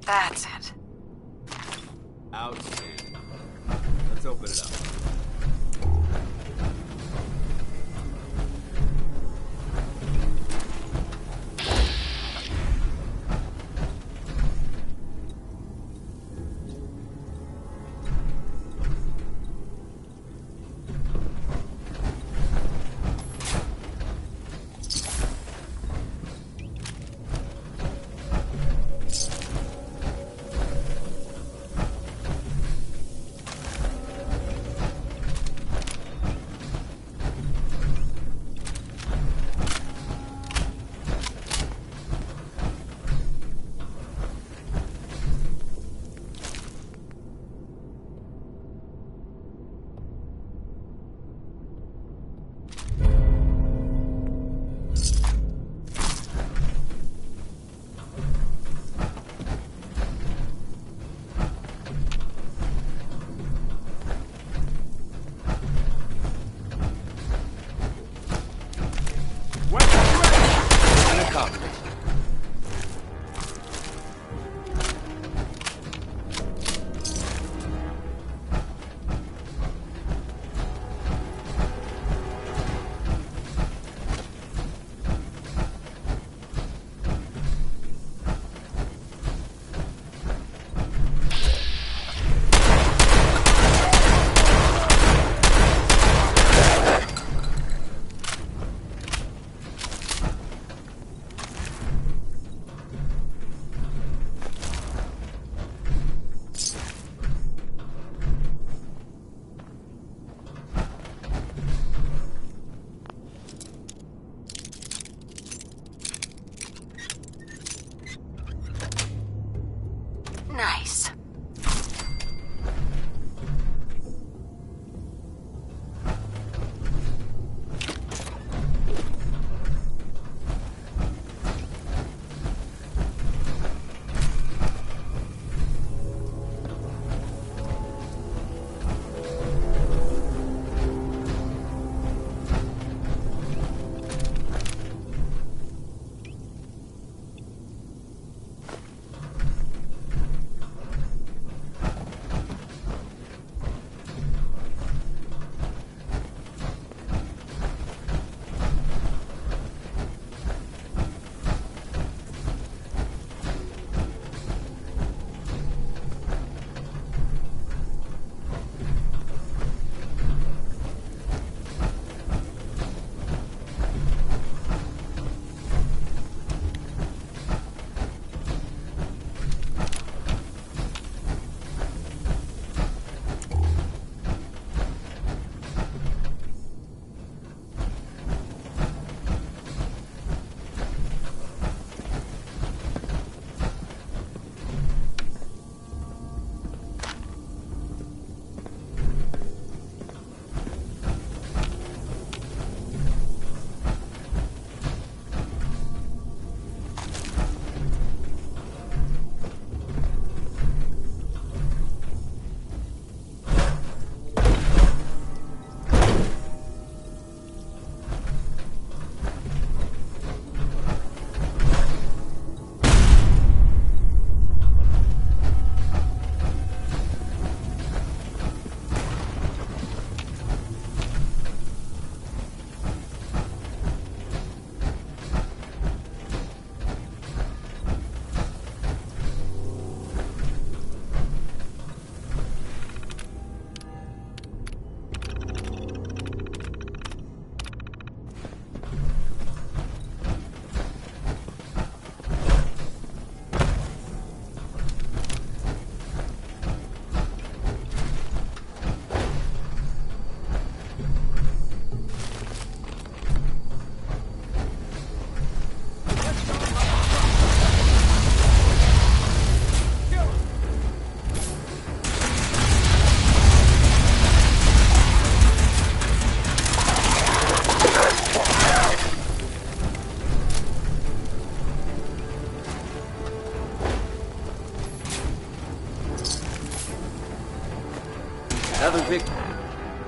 That's it. Outstanding. Let's open it up.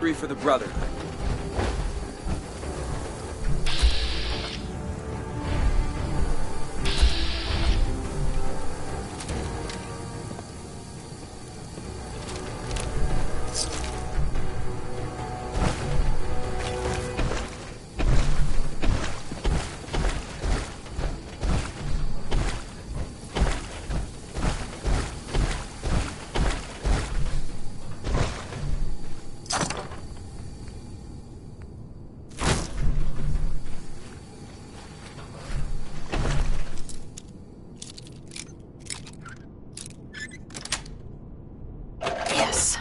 Victory for the Brotherhood. Yes.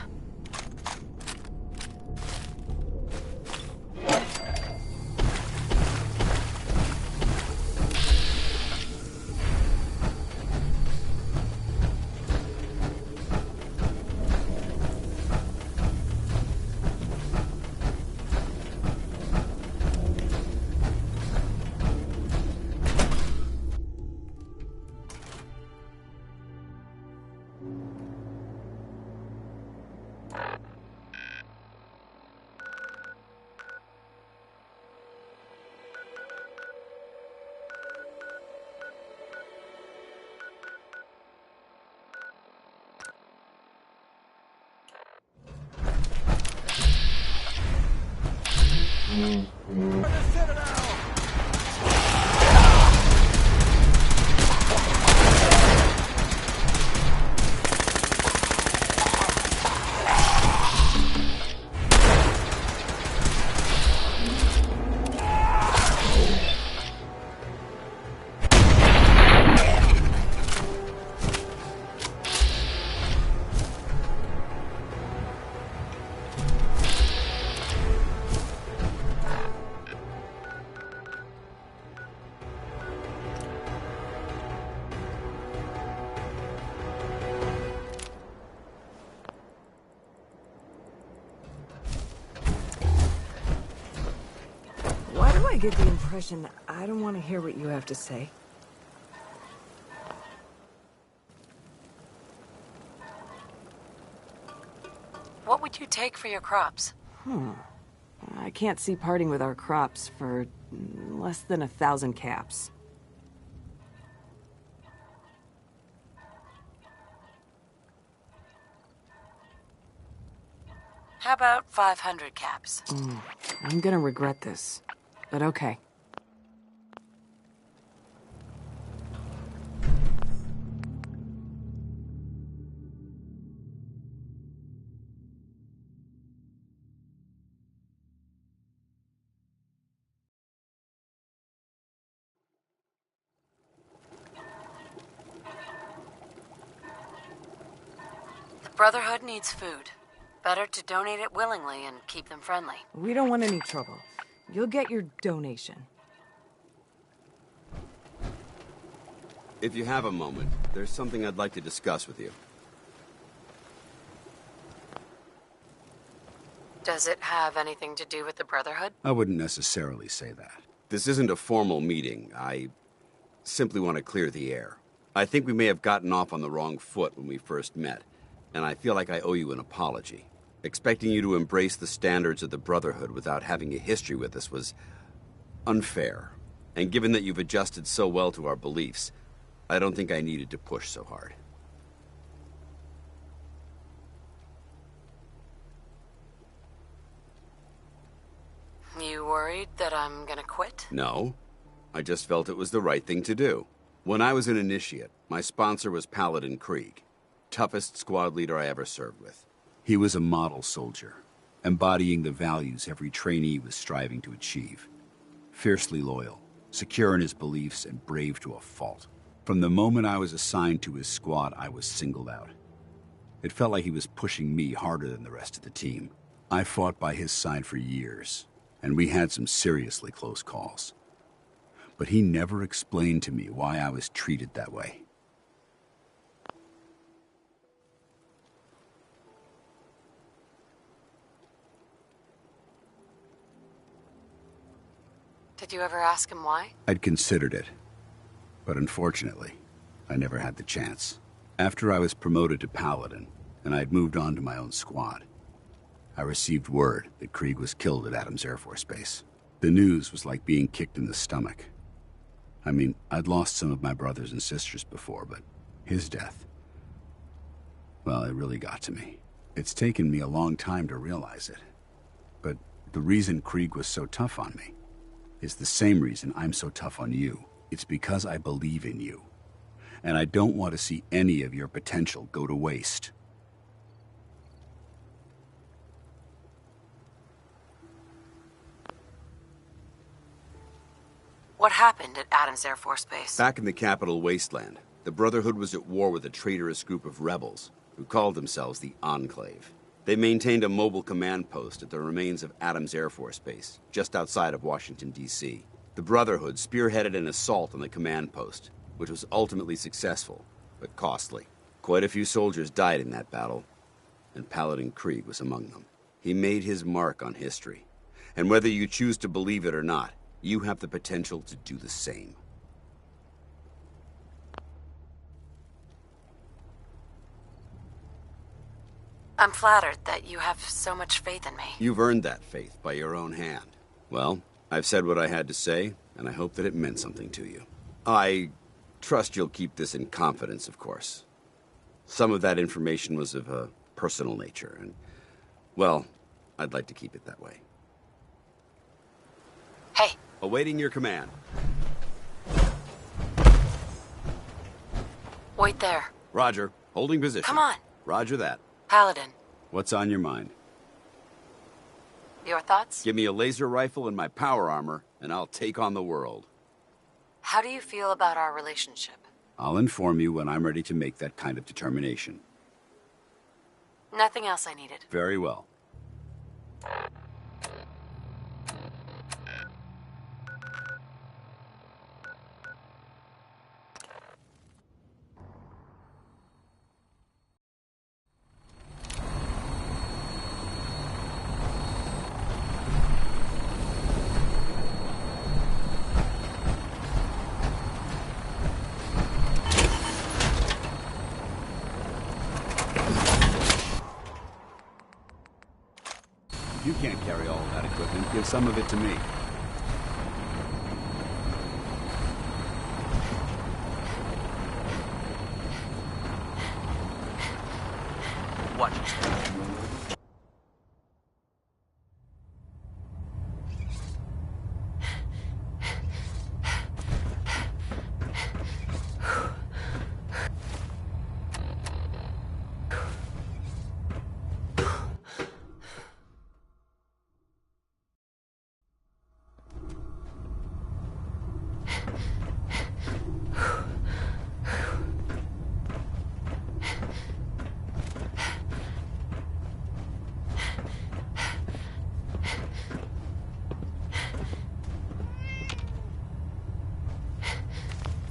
Why do I get the impression I don't want to hear what you have to say? What would you take for your crops? I can't see parting with our crops for less than 1,000 caps. How about 500 caps? I'm gonna regret this, but okay. The Brotherhood needs food. Better to donate it willingly and keep them friendly. We don't want any trouble. You'll get your donation. If you have a moment, there's something I'd like to discuss with you. Does it have anything to do with the Brotherhood? I wouldn't necessarily say that. This isn't a formal meeting. I simply want to clear the air. I think we may have gotten off on the wrong foot when we first met, and I feel like I owe you an apology. Expecting you to embrace the standards of the Brotherhood without having a history with us was unfair. And given that you've adjusted so well to our beliefs, I don't think I needed to push so hard. You worried that I'm gonna quit? No. I just felt it was the right thing to do. When I was an initiate, my sponsor was Paladin Krieg, toughest squad leader I ever served with. He was a model soldier, embodying the values every trainee was striving to achieve. Fiercely loyal, secure in his beliefs, and brave to a fault. From the moment I was assigned to his squad, I was singled out. It felt like he was pushing me harder than the rest of the team. I fought by his side for years, and we had some seriously close calls. But he never explained to me why I was treated that way. Did you ever ask him why? I'd considered it, but unfortunately, I never had the chance. After I was promoted to Paladin, and I'd moved on to my own squad, I received word that Krieg was killed at Adams Air Force Base. The news was like being kicked in the stomach. I mean, I'd lost some of my brothers and sisters before, but his death, well, it really got to me. It's taken me a long time to realize it. But the reason Krieg was so tough on me is the same reason I'm so tough on you. It's because I believe in you. And I don't want to see any of your potential go to waste. What happened at Adams Air Force Base? Back in the capital wasteland, the Brotherhood was at war with a traitorous group of rebels who called themselves the Enclave. They maintained a mobile command post at the remains of Adams Air Force Base, just outside of Washington, D.C. The Brotherhood spearheaded an assault on the command post, which was ultimately successful, but costly. Quite a few soldiers died in that battle, and Paladin Krieg was among them. He made his mark on history, and whether you choose to believe it or not, you have the potential to do the same. I'm flattered that you have so much faith in me. You've earned that faith by your own hand. Well, I've said what I had to say, and I hope that it meant something to you. I trust you'll keep this in confidence, of course. Some of that information was of a personal nature, and, well, I'd like to keep it that way. Hey. Awaiting your command. Wait there. Roger. Holding position. Come on. Roger that. Paladin. What's on your mind? Your thoughts? Give me a laser rifle and my power armor, and I'll take on the world. How do you feel about our relationship? I'll inform you when I'm ready to make that kind of determination. Nothing else I needed. Very well. You can't carry all of that equipment. Give some of it to me. Watch it.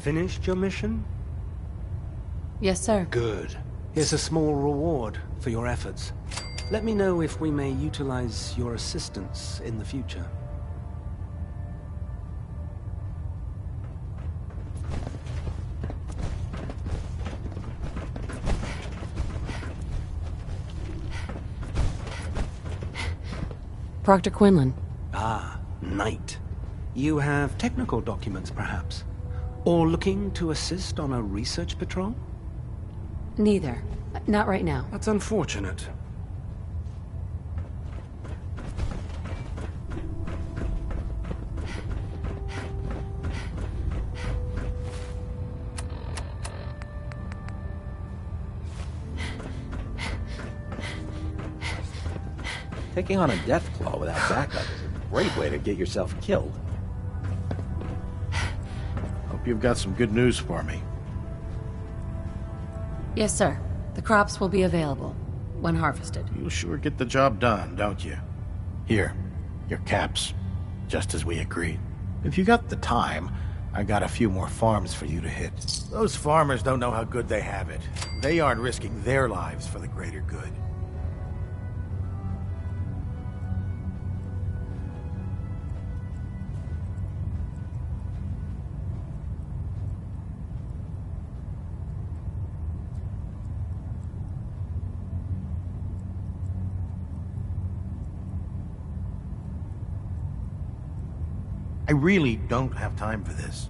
Finished your mission? Yes, sir. Good. Here's a small reward for your efforts. Let me know if we may utilize your assistance in the future. Proctor Quinlan. Ah, Knight. You have technical documents, perhaps? Or looking to assist on a research patrol? Neither. Not right now. That's unfortunate. Taking on a Deathclaw without backup is a great way to get yourself killed. Hope you've got some good news for me. Yes, sir. The crops will be available when harvested. You'll sure get the job done, don't you? Here, your caps, just as we agreed. If you got the time, I got a few more farms for you to hit. Those farmers don't know how good they have it. They aren't risking their lives for the greater good. I really don't have time for this.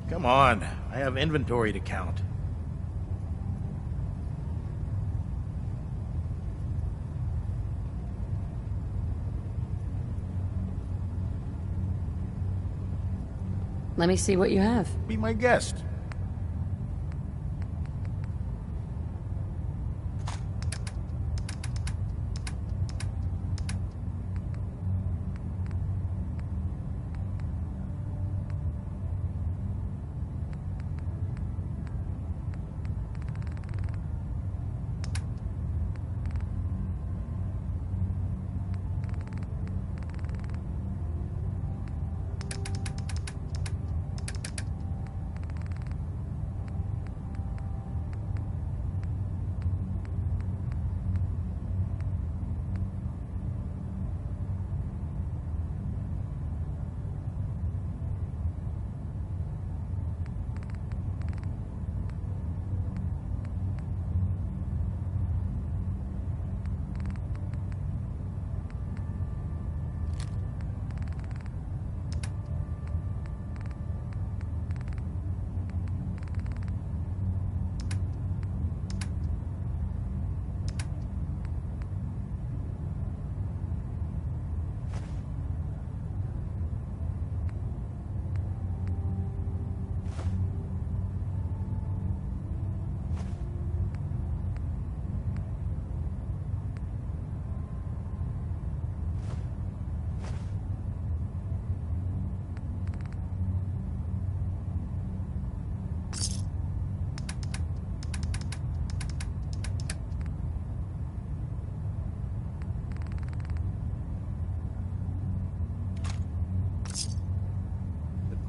Come on, I have inventory to count. Let me see what you have. Be my guest.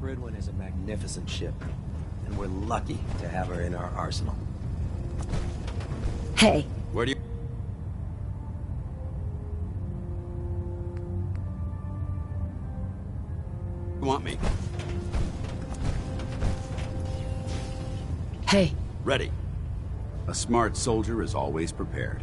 Prydwen is a magnificent ship, and we're lucky to have her in our arsenal. Hey. Where do you... want me? Hey. Ready. A smart soldier is always prepared.